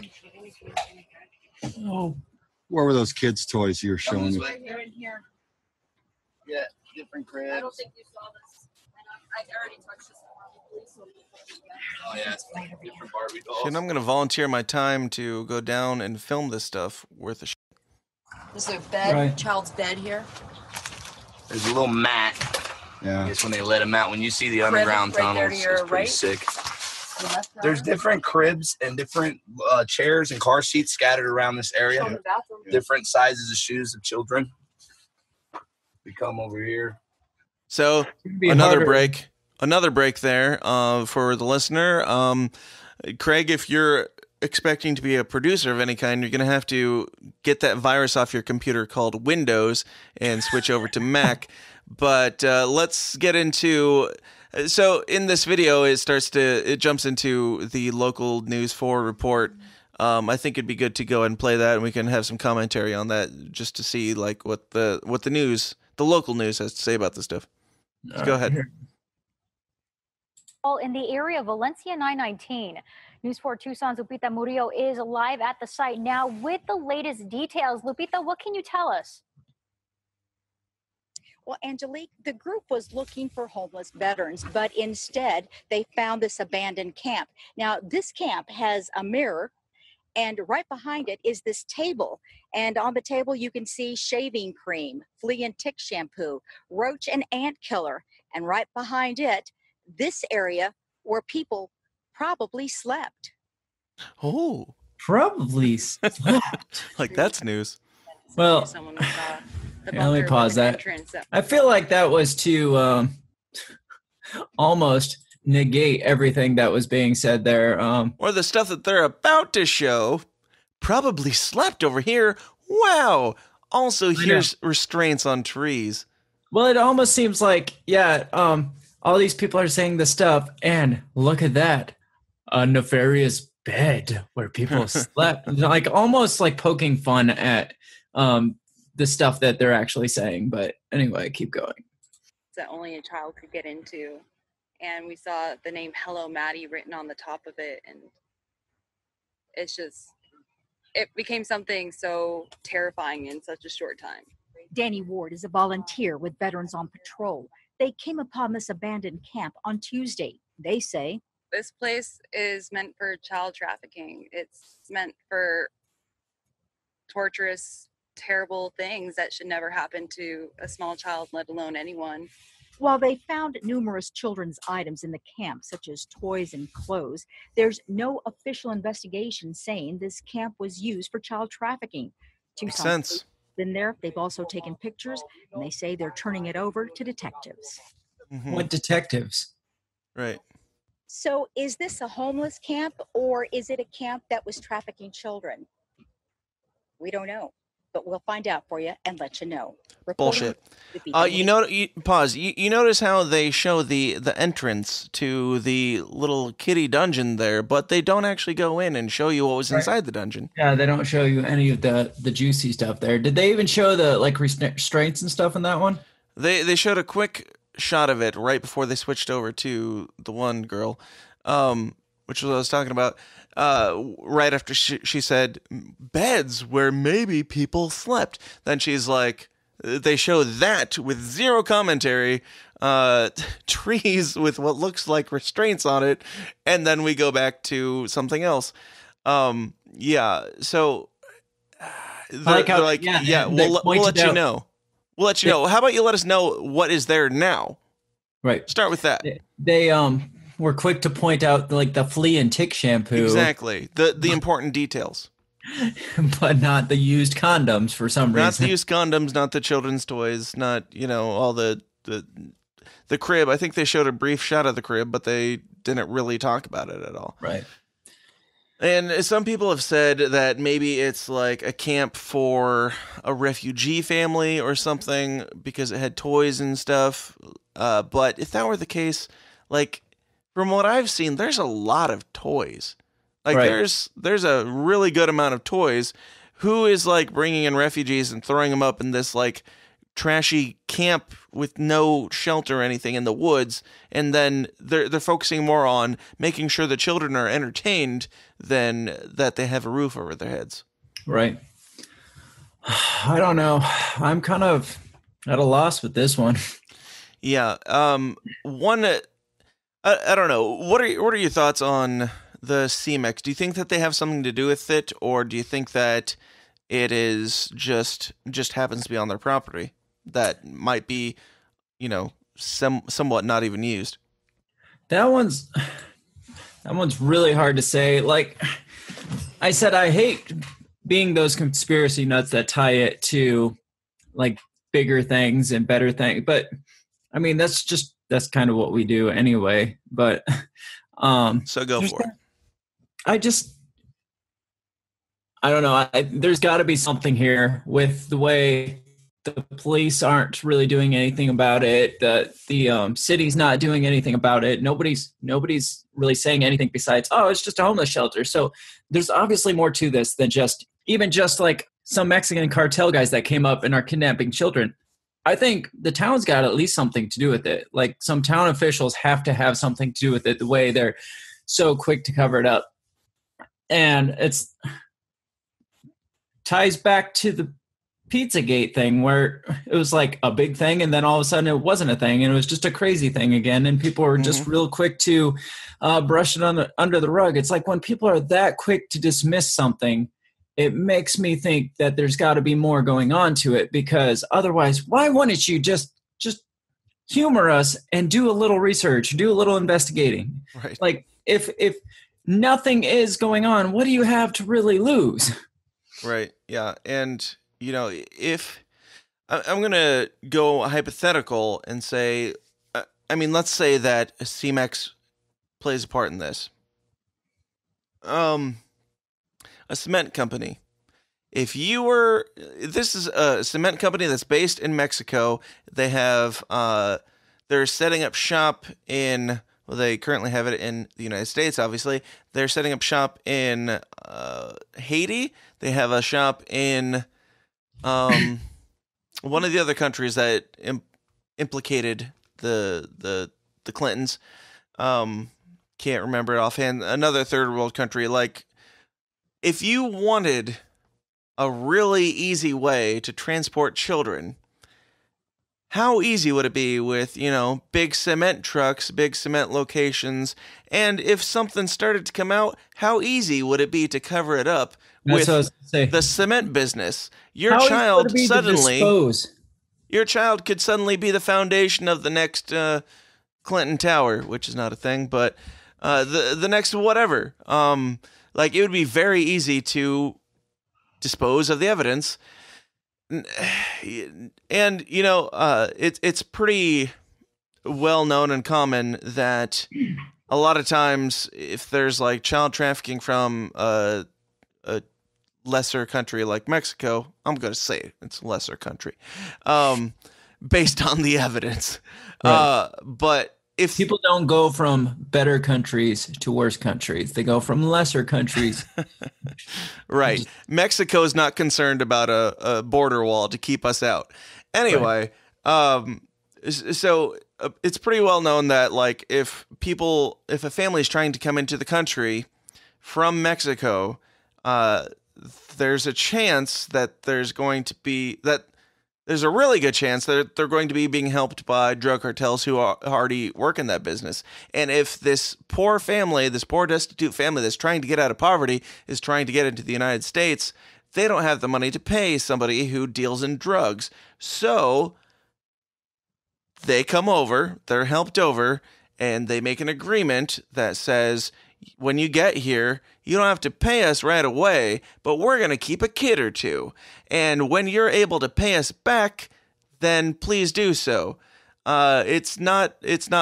were those kids' toys you were showing me? They're in here. Yeah, different cribs. I don't think you saw this. I already touched this. Oh yeah, it's different Barbie dolls. And I'm going to volunteer my time to go down and film this stuff worth a shit. This is a bed, Right. child's bed here. There's a little mat. Yeah. I guess when they let them out, when you see the underground right there to tunnels, your it's pretty right. sick. The left side. There's different cribs and different chairs and car seats scattered around this area. Children's bathroom. Different sizes of shoes of children. We come over here. So It'd be another harder. break. Another break there for the listener. Craig, if you're expecting to be a producer of any kind, you're going to have to get that virus off your computer called Windows and switch over to Mac. But let's get into... So in this video, it jumps into the local News 4 report. I think it'd be good to go ahead and play that, and we can have some commentary on that just to see like what the local news has to say about this stuff. Go ahead. In the area of Valencia 919. News 4 Tucson's Lupita Murillo is live at the site now with the latest details. Lupita, what can you tell us? Well, Angelique, the group was looking for homeless veterans, but instead they found this abandoned camp. Now, this camp has a mirror, and right behind it is this table. And on the table, you can see shaving cream, flea and tick shampoo, roach and ant killer. And right behind it, this area where people probably slept. Oh, Probably slept. like that's news. Well, Someone was, the yeah, let me bunker pause with an that. entrance. I feel like that was to almost negate everything that was being said there. Or the stuff that they're about to show probably slept over here. Wow. Also, here's restraints on trees. Well, it almost seems like, yeah, all these people are saying this stuff, and look at that, a nefarious bed where people slept. Like almost like poking fun at the stuff that they're actually saying. But anyway, keep going. That only a child could get into. and we saw the name Hello Maddie written on the top of it, and it became something so terrifying in such a short time. Danny Ward is a volunteer with Veterans on Patrol. They came upon this abandoned camp on Tuesday. They say, this place is meant for child trafficking. It's meant for torturous, terrible things that should never happen to a small child, let alone anyone. while they found numerous children's items in the camp, such as toys and clothes, there's no official investigation saying this camp was used for child trafficking. Makes sense. Been there. They've also taken pictures, and they say they're turning it over to detectives. Mm-hmm. What detectives? Right. So is this a homeless camp, or is it a camp that was trafficking children? We don't know, but we'll find out for you and let you know. Bullshit. Pause. You notice how they show the entrance to the little kiddie dungeon there, but they don't actually go in and show you what was inside the dungeon. Yeah, they don't show you any of the juicy stuff there. Did they even show the restraints and stuff in that one? They showed a quick shot of it right before they switched over to the one girl, which was what I was talking about. Right after she said beds where maybe people slept, then she's like, they show that with zero commentary, trees with what looks like restraints on it, and then we go back to something else. Yeah, so we'll let you know. We'll let you know. How about you let us know what is there now? Right. Start with that. They were quick to point out the flea and tick shampoo. Exactly. The important details. But not the used condoms for some reason. Not the used condoms, not the children's toys, not, all the crib. I think they showed a brief shot of the crib, but they didn't really talk about it at all. Right. And some people have said that maybe it's like a camp for a refugee family or something because it had toys and stuff. But if that were the case, from what I've seen, there's a lot of toys. There's a really good amount of toys. Who is bringing in refugees and throwing them up in this trashy camp with no shelter or anything in the woods, and then they're focusing more on making sure the children are entertained than that they have a roof over their heads. Right. I don't know. I'm kind of at a loss with this one. Yeah. I don't know. What are your thoughts on the CMEX? Do you think that they have something to do with it, or do you think that it is just happens to be on their property that might be, somewhat not even used? That one's really hard to say. Like I said, I hate being those conspiracy nuts that tie it to bigger things and better things. But I mean, that's kind of what we do anyway. But so go for it. I don't know. There's got to be something here with the way the police aren't really doing anything about it. The city's not doing anything about it. Nobody's really saying anything besides, oh, it's just a homeless shelter. So there's obviously more to this than just some Mexican cartel guys that came up and are kidnapping children. I think the town's got at least something to do with it. Some town officials have to have something to do with it, the way they're so quick to cover it up. And it's ties back to the Pizzagate thing where it was a big thing, and then all of a sudden it wasn't a thing, and it was just a crazy thing again, and people were just real quick to brush it under the rug. It's like when people are that quick to dismiss something, it makes me think that there's got to be more going on to it, because otherwise, why wouldn't you just humor us and do a little research, do a little investigating? Right. If nothing is going on, what do you have to really lose? Right. Yeah. And, if I'm going to go hypothetical and say, let's say that CMEX plays a part in this. A cement company. This is a cement company that's based in Mexico. They have, they're setting up shop in, well, they currently have it in the United States, obviously. They're setting up shop in Haiti. They have a shop in one of the other countries that implicated the the Clintons. Can't remember it offhand. Another third world country. Like, if you wanted a really easy way to transport children, how easy would it be with, big cement trucks, big cement locations? And if something started to come out, how easy would it be to cover it up with the cement business? Your child could suddenly be the foundation of the next Clinton Tower, which is not a thing, but the next whatever. Like, it would be very easy to dispose of the evidence. And, it's pretty well known and common that a lot of times if there's like child trafficking from a lesser country like Mexico, I'm going to say it's a lesser country, based on the evidence. Right. But if people don't go from better countries to worse countries, they go from lesser countries. Right. Mexico's not concerned about a border wall to keep us out. Anyway, so it's pretty well known that, like, if a family is trying to come into the country from Mexico, there's a chance that there's a really good chance that they're going to be being helped by drug cartels who already work in that business. And if this poor destitute family that's trying to get out of poverty is trying to get into the United States, they don't have the money to pay somebody who deals in drugs. So they come over, they're helped over, and they make an agreement that says, when you get here, you don't have to pay us right away, but we're going to keep a kid or two. And when you're able to pay us back, then please do so. It's not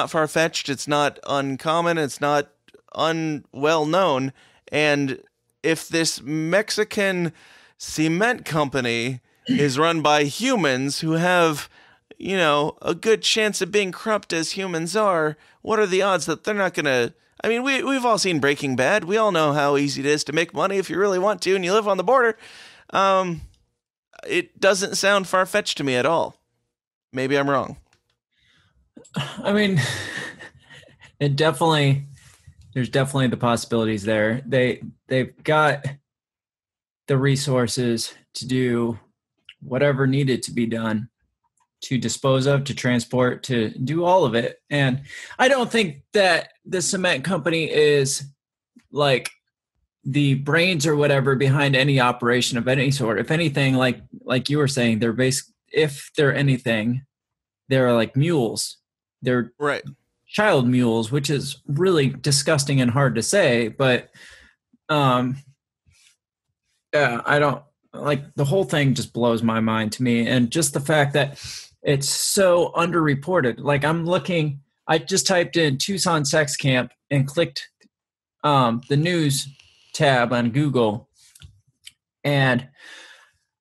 far-fetched. It's not uncommon. It's not unwell known. And if this Mexican cement company is run by humans who have, a good chance of being corrupt as humans are, what are the odds that they're not going to... I mean, we've all seen Breaking Bad. We all know how easy it is to make money if you really want to and you live on the border. It doesn't sound far-fetched to me at all. Maybe I'm wrong. I mean, there's definitely the possibilities there. They've got the resources to do whatever needed to be done, to dispose of, to transport, to do all of it. And I don't think that the cement company is like the brains or whatever behind any operation of any sort. If anything, like you were saying, if they're anything, they're like mules. They're right. Child mules, which is really disgusting and hard to say, but I don't like, the whole thing just blows my mind to me. And just the fact that it's so underreported. Like, I just typed in Tucson sex camp and clicked the news tab on Google. And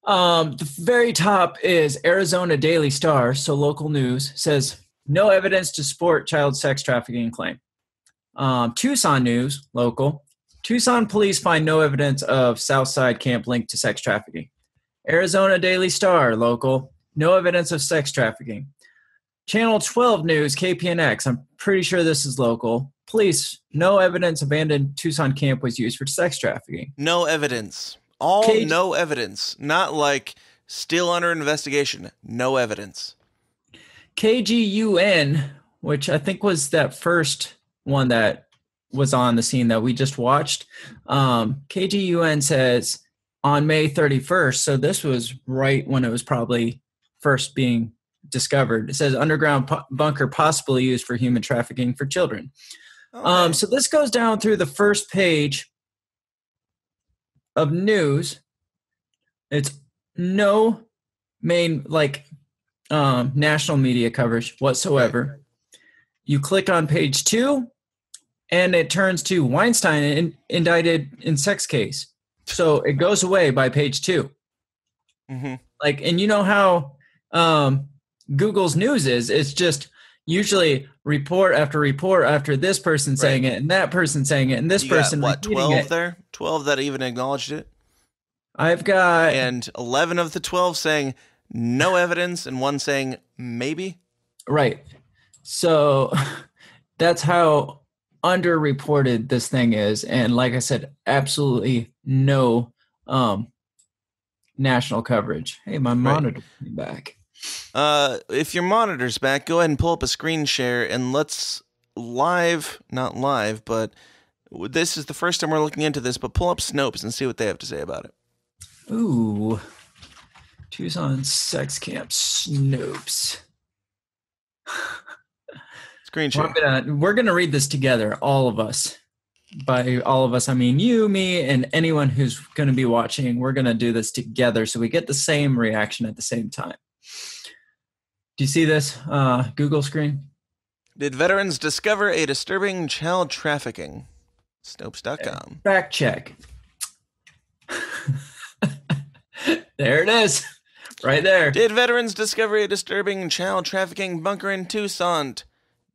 the very top is Arizona Daily Star, so local news, says no evidence to support child sex trafficking claim. Tucson News, local, Tucson police find no evidence of Southside camp linked to sex trafficking. Arizona Daily Star, local, no evidence of sex trafficking. Channel 12 News, KPNX, I'm pretty sure this is local. Police, no evidence abandoned Tucson camp was used for sex trafficking. No evidence. No evidence. Not like still under investigation. No evidence. KGUN, which I think was that first one that was on the scene that we just watched. KGUN says on May 31st, so this was right when it was probably first being discovered. It says underground bunker possibly used for human trafficking for children. Okay. So this goes down through the first page of news. It's no main national media coverage whatsoever. Right. You click on page 2 and it turns to Weinstein indicted in sex case. So it goes away by page 2. Mm-hmm. And you know how Google's news is, it's just usually report after this person saying it and that person saying it and this person got, 12 there? 12 that even acknowledged it? I've got... And 11 of the 12 saying no evidence and one saying maybe? Right. So That's how underreported this thing is. And like I said, absolutely no national coverage. Hey, my monitor came back. If your monitor's back, go ahead and pull up a screen share and let's not live, but this is the first time we're looking into this, but pull up Snopes and see what they have to say about it. Ooh. Tucson sex camp Snopes. Screen share. We're gonna read this together, all of us. By all of us, I mean you, me, and anyone who's going to be watching. We're going to do this together so we get the same reaction at the same time. Do you see this Google screen? Did veterans discover a disturbing child trafficking? Snopes.com. Fact check. There it is. Right there. Did veterans discover a disturbing child trafficking bunker in Tucson?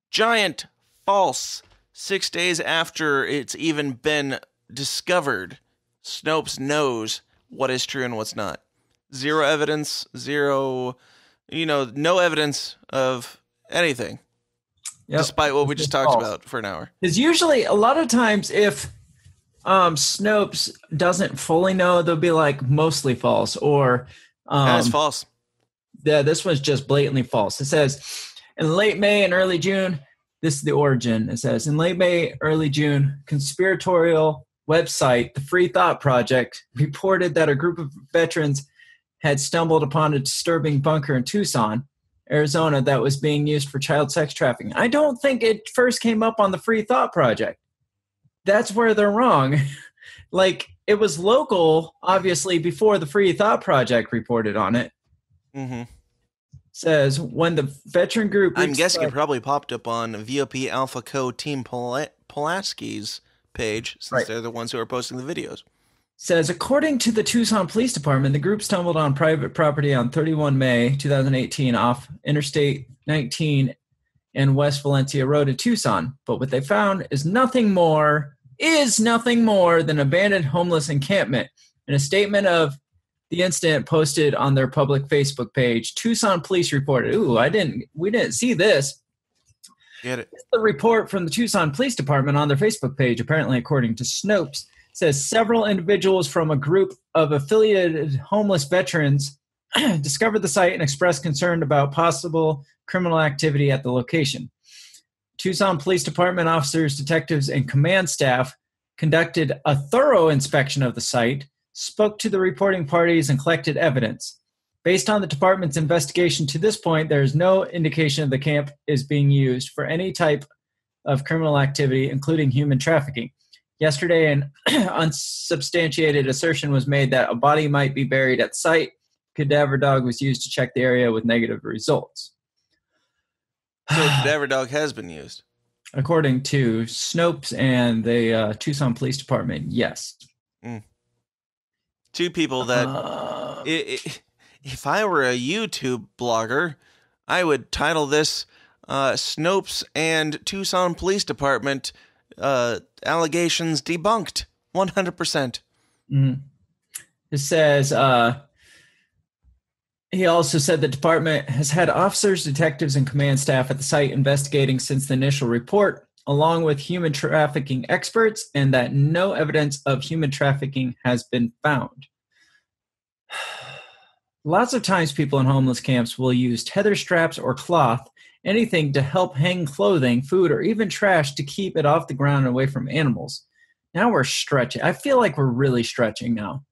Giant false. 6 days after it's even been discovered, Snopes knows what is true and what's not. Zero evidence, no evidence of anything. Yep. Despite what we just talked about for an hour. Because usually, a lot of times, if Snopes doesn't fully know, they'll be like mostly false or that's false. Yeah, this one's just blatantly false. It says in late May and early June. This is the origin. It says, in late May, early June, conspiratorial website, the Free Thought Project, reported that a group of veterans had stumbled upon a disturbing bunker in Tucson, Arizona, that was being used for child sex trafficking. I don't think it first came up on the Free Thought Project. That's where they're wrong. Like, it was local, obviously, before the Free Thought Project reported on it. Mm-hmm. Says when the veteran group... I'm guessing it probably popped up on VOP Alpha Co. Team Pulaski's page, since they're the ones who are posting the videos. Says, according to the Tucson Police Department, the group stumbled on private property on 31 May 2018 off Interstate 19 and West Valencia Road in Tucson. But what they found is nothing more than abandoned homeless encampment. In a statement of the incident posted on their public Facebook page, Tucson police reported, we didn't see this. Get it. The report from the Tucson Police Department on their Facebook page, apparently according to Snopes, says several individuals from a group of affiliated homeless veterans discovered the site and expressed concern about possible criminal activity at the location. Tucson Police Department officers, detectives, and command staff conducted a thorough inspection of the site, spoke to the reporting parties, and collected evidence. Based on the department's investigation to this point, there is no indication the camp is being used for any type of criminal activity, including human trafficking. Yesterday, an unsubstantiated assertion was made that a body might be buried at site. Cadaver dog was used to check the area with negative results. So a cadaver dog has been used? According to Snopes and the Tucson Police Department, yes. Mm. Two people that, if I were a YouTube blogger, I would title this Snopes and Tucson Police Department allegations debunked 100%. Mm. It says, he also said the department has had officers, detectives, and command staff at the site investigating since the initial report, along with human trafficking experts, and that no evidence of human trafficking has been found. Lots of times people in homeless camps will use tether straps or cloth, anything to help hang clothing, food, or even trash to keep it off the ground and away from animals. Now we're stretching. I feel like we're really stretching now.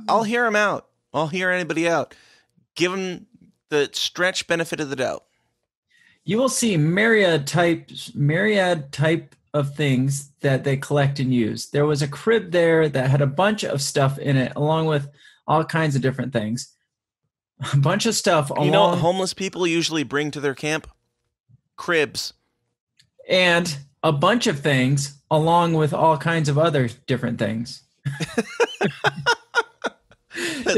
I'll hear him out. I'll hear anybody out. Give them the stretch benefit of the doubt. You will see myriad type of things that they collect and use. There was a crib there that had a bunch of stuff in it, along with all kinds of different things. A bunch of stuff. You know what homeless people usually bring to their camp? Cribs. And a bunch of things, along with all kinds of other different things. For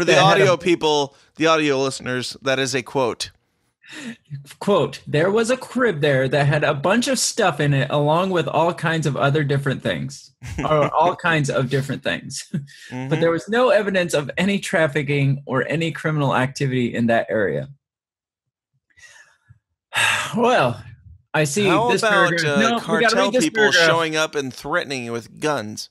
the audio people, the audio listeners, that is a quote. Quote, there was a crib there that had a bunch of stuff in it, along with all kinds of other different things. Or all kinds of different things. Mm-hmm. But there was no evidence of any trafficking or any criminal activity in that area. Well, I see How this about paragraph. No, we gotta cartel read this people paragraph. showing up and threatening you with guns?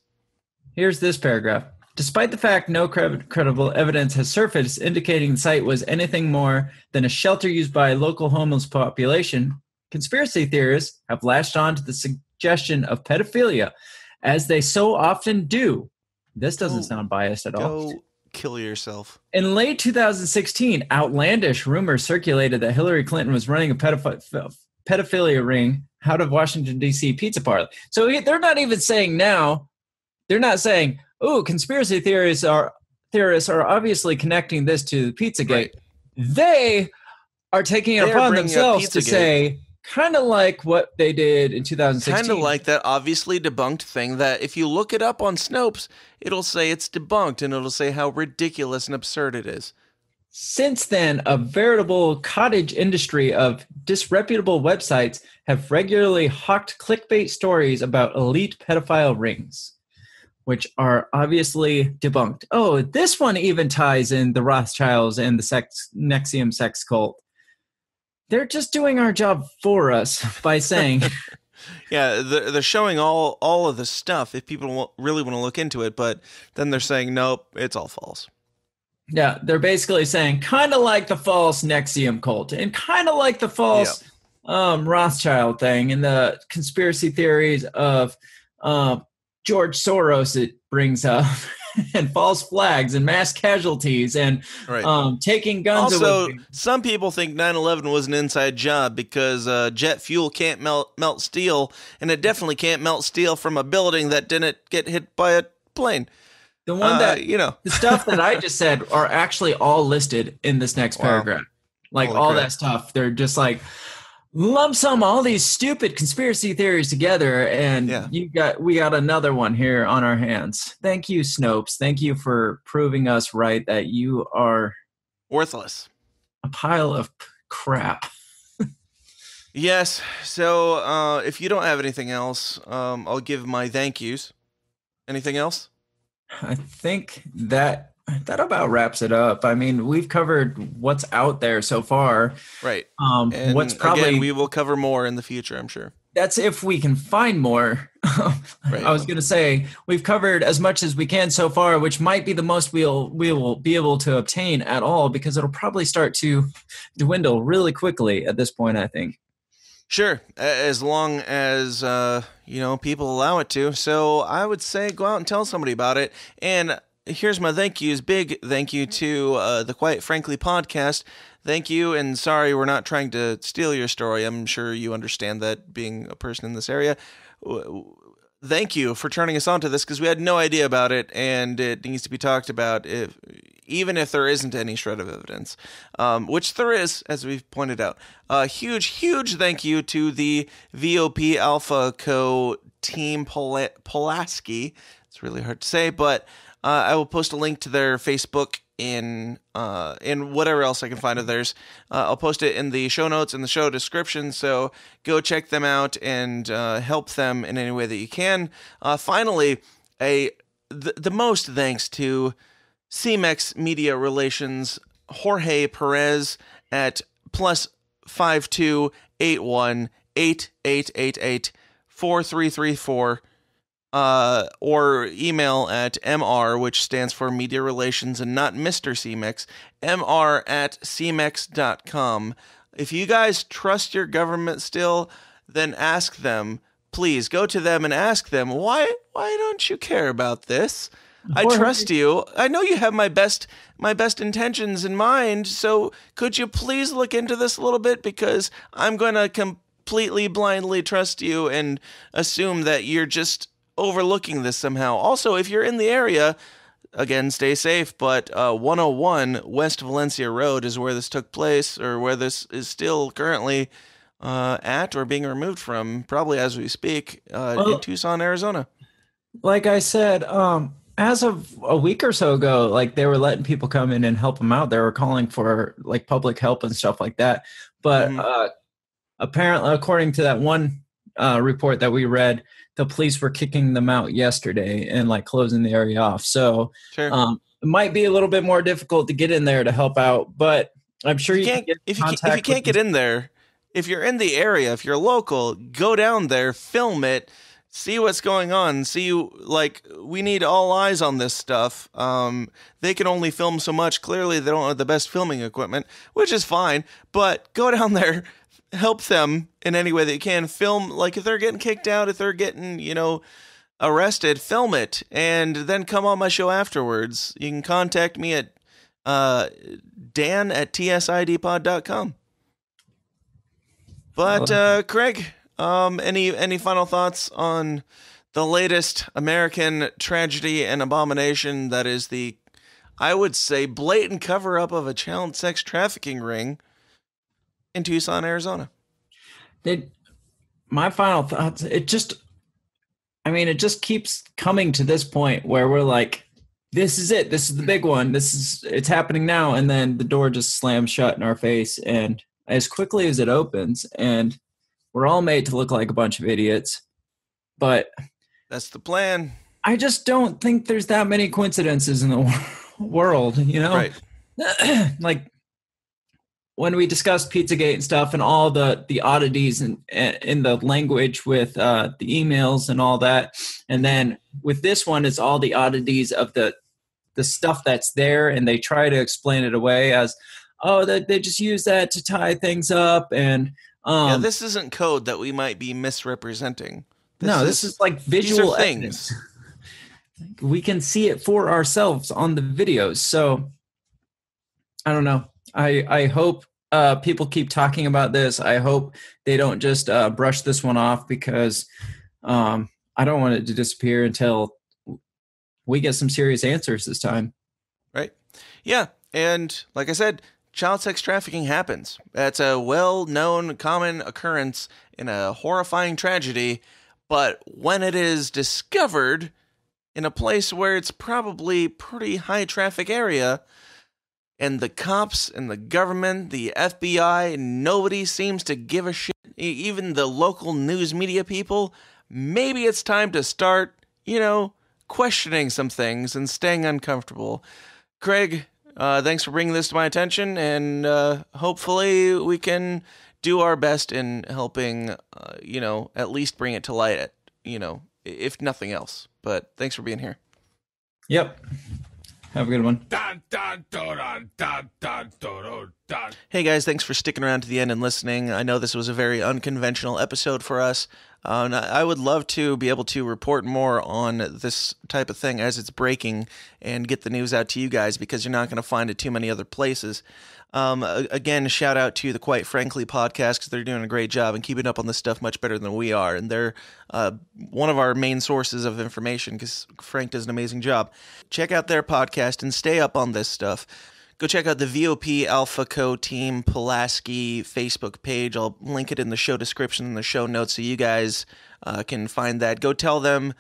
Here's this paragraph. Despite the fact no credible evidence has surfaced indicating the site was anything more than a shelter used by a local homeless population, conspiracy theorists have latched on to the suggestion of pedophilia, as they so often do. This doesn't sound biased at all. Go kill yourself. In late 2016, outlandish rumors circulated that Hillary Clinton was running a pedophilia ring out of Washington, D.C. pizza parlor. So they're not even saying now, they're not saying, oh, conspiracy theorists are obviously connecting this to Pizzagate. Right. They are taking it upon themselves to say, kind of like what they did in 2016. Kind of like that obviously debunked thing that if you look it up on Snopes, it'll say it's debunked and it'll say how ridiculous and absurd it is. Since then, a veritable cottage industry of disreputable websites have regularly hawked clickbait stories about elite pedophile rings, which are obviously debunked. Oh, this one even ties in the Rothschilds and the Nexium sex cult. They're just doing our job for us by saying... Yeah, they're showing all of the stuff if people really want to look into it, but then they're saying, nope, it's all false. Yeah, they're basically saying kind of like the false Nexium cult and kind of like the false Rothschild thing and the conspiracy theories of George Soros it brings up and false flags and mass casualties and taking guns also, away. Some people think 9/11 was an inside job because jet fuel can't melt steel, and it definitely can't melt steel from a building that didn't get hit by a plane. The one that, the stuff that I just said are actually all listed in this next paragraph. Like Holy all crap. that stuff. They're just like, lump sum all these stupid conspiracy theories together, and we got another one here on our hands. Thank you, Snopes. Thank you for proving us right that you are worthless, a pile of crap. Yes. So if you don't have anything else, I'll give my thank yous. Anything else? I think that about wraps it up. I mean, we've covered what's out there so far. Right. And what's probably again, we will cover more in the future, I'm sure. That's if we can find more. Right. I was going to say we've covered as much as we can so far, which might be the most we will be able to obtain at all, because it'll probably start to dwindle really quickly at this point, I think. Sure, as long as people allow it to. So I would say go out and tell somebody about it. And here's my thank yous. Big thank you to the Quite Frankly podcast. Thank you, and sorry we're not trying to steal your story. I'm sure you understand that, being a person in this area. Thank you for turning us on to this, because we had no idea about it, and it needs to be talked about, even if there isn't any shred of evidence, which there is, as we've pointed out. Huge thank you to the VOP Alpha Co. Team Pulaski. It's really hard to say, but I will post a link to their Facebook in whatever else I can find of theirs. I'll post it in the show notes and the show description, so go check them out and help them in any way that you can. Finally, the most thanks to CMEX Media Relations, Jorge Perez at +5281-8888-4334. Or email at MR, which stands for Media Relations and not Mr. CMEX, mr@cmex.com. If you guys trust your government still, then ask them. Please go to them and ask them, why don't you care about this? I trust you. I know you have my best intentions in mind, so could you please look into this a little bit, because I'm going to completely blindly trust you and assume that you're just overlooking this somehow. Also, if you're in the area, again, stay safe, but 101 West Valencia Road is where this took place, or where this is still currently at or being removed from, probably as we speak, in Tucson, Arizona. Like I said, as of a week or so ago, like, they were letting people come in and help them out. They were calling for like public help and stuff like that. But apparently, according to that one report that we read, the police were kicking them out yesterday and like closing the area off. So sure. It might be a little bit more difficult to get in there to help out, but I'm sure you can get if you can't get in there, if you're in the area, if you're local, go down there, film it, see what's going on. We need all eyes on this stuff. They can only film so much. Clearly, they don't have the best filming equipment, which is fine. But go down there, help them in any way that you can. Film, like if they're getting kicked out, if they're getting, arrested, film it, and then come on my show afterwards. You can contact me at dan@tsidpod.com. But Craig, any final thoughts on the latest American tragedy and abomination that is the, I would say, blatant cover-up of a child sex trafficking ring in Tucson, Arizona? My final thoughts, it just keeps coming to this point where we're like, this is it. This is the big one. It's happening now. And then the door just slams shut in our face. And as quickly as it opens, and we're all made to look like a bunch of idiots, but that's the plan. I just don't think there's that many coincidences in the world, Right. Like when we discussed Pizzagate and stuff and all the oddities and in the language with the emails and all that. And then with this one, it's all the oddities of the stuff that's there, and they try to explain it away as, oh, they just use that to tie things up. And this isn't code that we might be misrepresenting. This is like visual things. Evidence. We can see it for ourselves on the videos. So I don't know. I hope people keep talking about this. I hope they don't just brush this one off, because I don't want it to disappear until we get some serious answers this time. Right. Yeah. And like I said, child sex trafficking happens. That's a well-known common occurrence in a horrifying tragedy. But when it is discovered in a place where it's probably pretty high traffic area, and the cops and the government, the FBI, nobody seems to give a shit, even the local news media people, maybe it's time to start, questioning some things and staying uncomfortable. Craig, thanks for bringing this to my attention, and hopefully we can do our best in helping, at least bring it to light, if nothing else. But thanks for being here. Yep. Have a good one. Hey guys, thanks for sticking around to the end and listening. I know this was a very unconventional episode for us. And I would love to be able to report more on this type of thing as it's breaking and get the news out to you guys, because you're not going to find it too many other places. Again, shout out to the Quite Frankly podcast, because they're doing a great job and keeping up on this stuff much better than we are. And they're one of our main sources of information, because Frank does an amazing job. Check out their podcast and stay up on this stuff. Go check out the VOP Alpha Co Team Pulaski Facebook page. I'll link it in the show description and the show notes so you guys can find that. Go tell them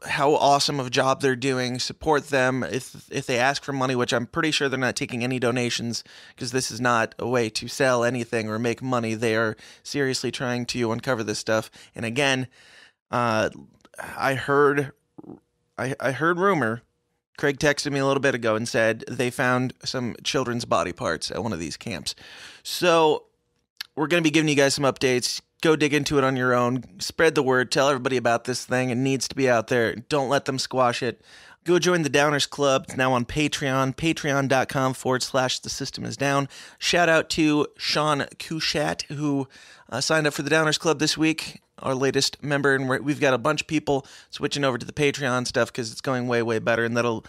how awesome of a job they're doing. Support them if they ask for money, which I'm pretty sure they're not taking any donations, because this is not a way to sell anything or make money. They are seriously trying to uncover this stuff. And again, I heard rumor. Craig texted me a little bit ago and said they found some children's body parts at one of these camps. So we're going to be giving you guys some updates. Go dig into it on your own. Spread the word. Tell everybody about this thing. It needs to be out there. Don't let them squash it. Go join the Downers Club. It's now on Patreon. Patreon.com/The System Is Down. Shout out to Sean Couchat, who signed up for the Downers Club this week, our latest member, and we've got a bunch of people switching over to the Patreon stuff because it's going way, way better, and that'll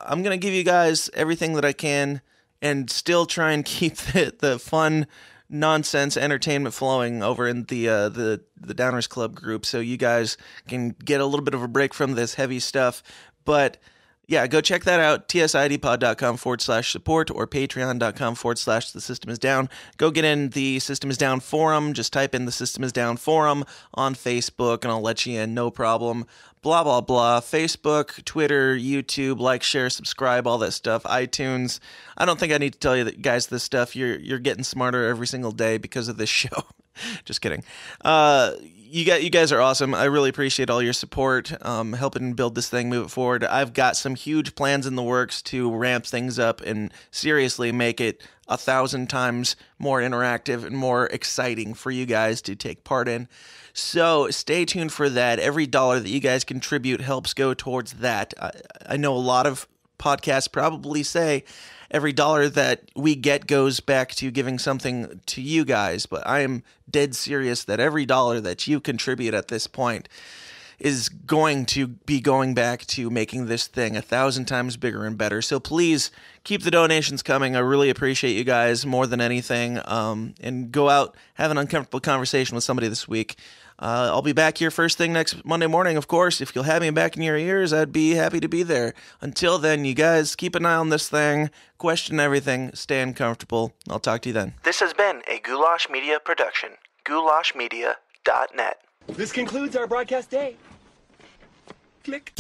I'm going to give you guys everything that I can and still try and keep the fun nonsense entertainment flowing over in the Downers Club group, so you guys can get a little bit of a break from this heavy stuff. But yeah, go check that out, tsidpod.com/support or patreon.com/The System Is Down. Go get in the System Is Down forum. Just type in the System Is Down forum on Facebook and I'll let you in, no problem. Blah, blah, blah. Facebook, Twitter, YouTube, like, share, subscribe, all that stuff. iTunes. I don't think I need to tell you that, guys, this stuff. You're getting smarter every single day because of this show. Just kidding. you guys are awesome. I really appreciate all your support, helping build this thing, move it forward. I've got some huge plans in the works to ramp things up and seriously make it 1,000 times more interactive and more exciting for you guys to take part in. So stay tuned for that. Every dollar that you guys contribute helps go towards that. I know a lot of podcasts probably say every dollar that we get goes back to giving something to you guys, but I am dead serious that every dollar that you contribute at this point is going to be going back to making this thing 1,000 times bigger and better. So please keep the donations coming. I really appreciate you guys more than anything. And go out, have an uncomfortable conversation with somebody this week. I'll be back here first thing next Monday morning, of course. If you'll have me back in your ears, I'd be happy to be there. Until then, you guys keep an eye on this thing, question everything, stay uncomfortable. I'll talk to you then. This has been a Goulash Media production. goulashmedia.net. This concludes our broadcast day. Click.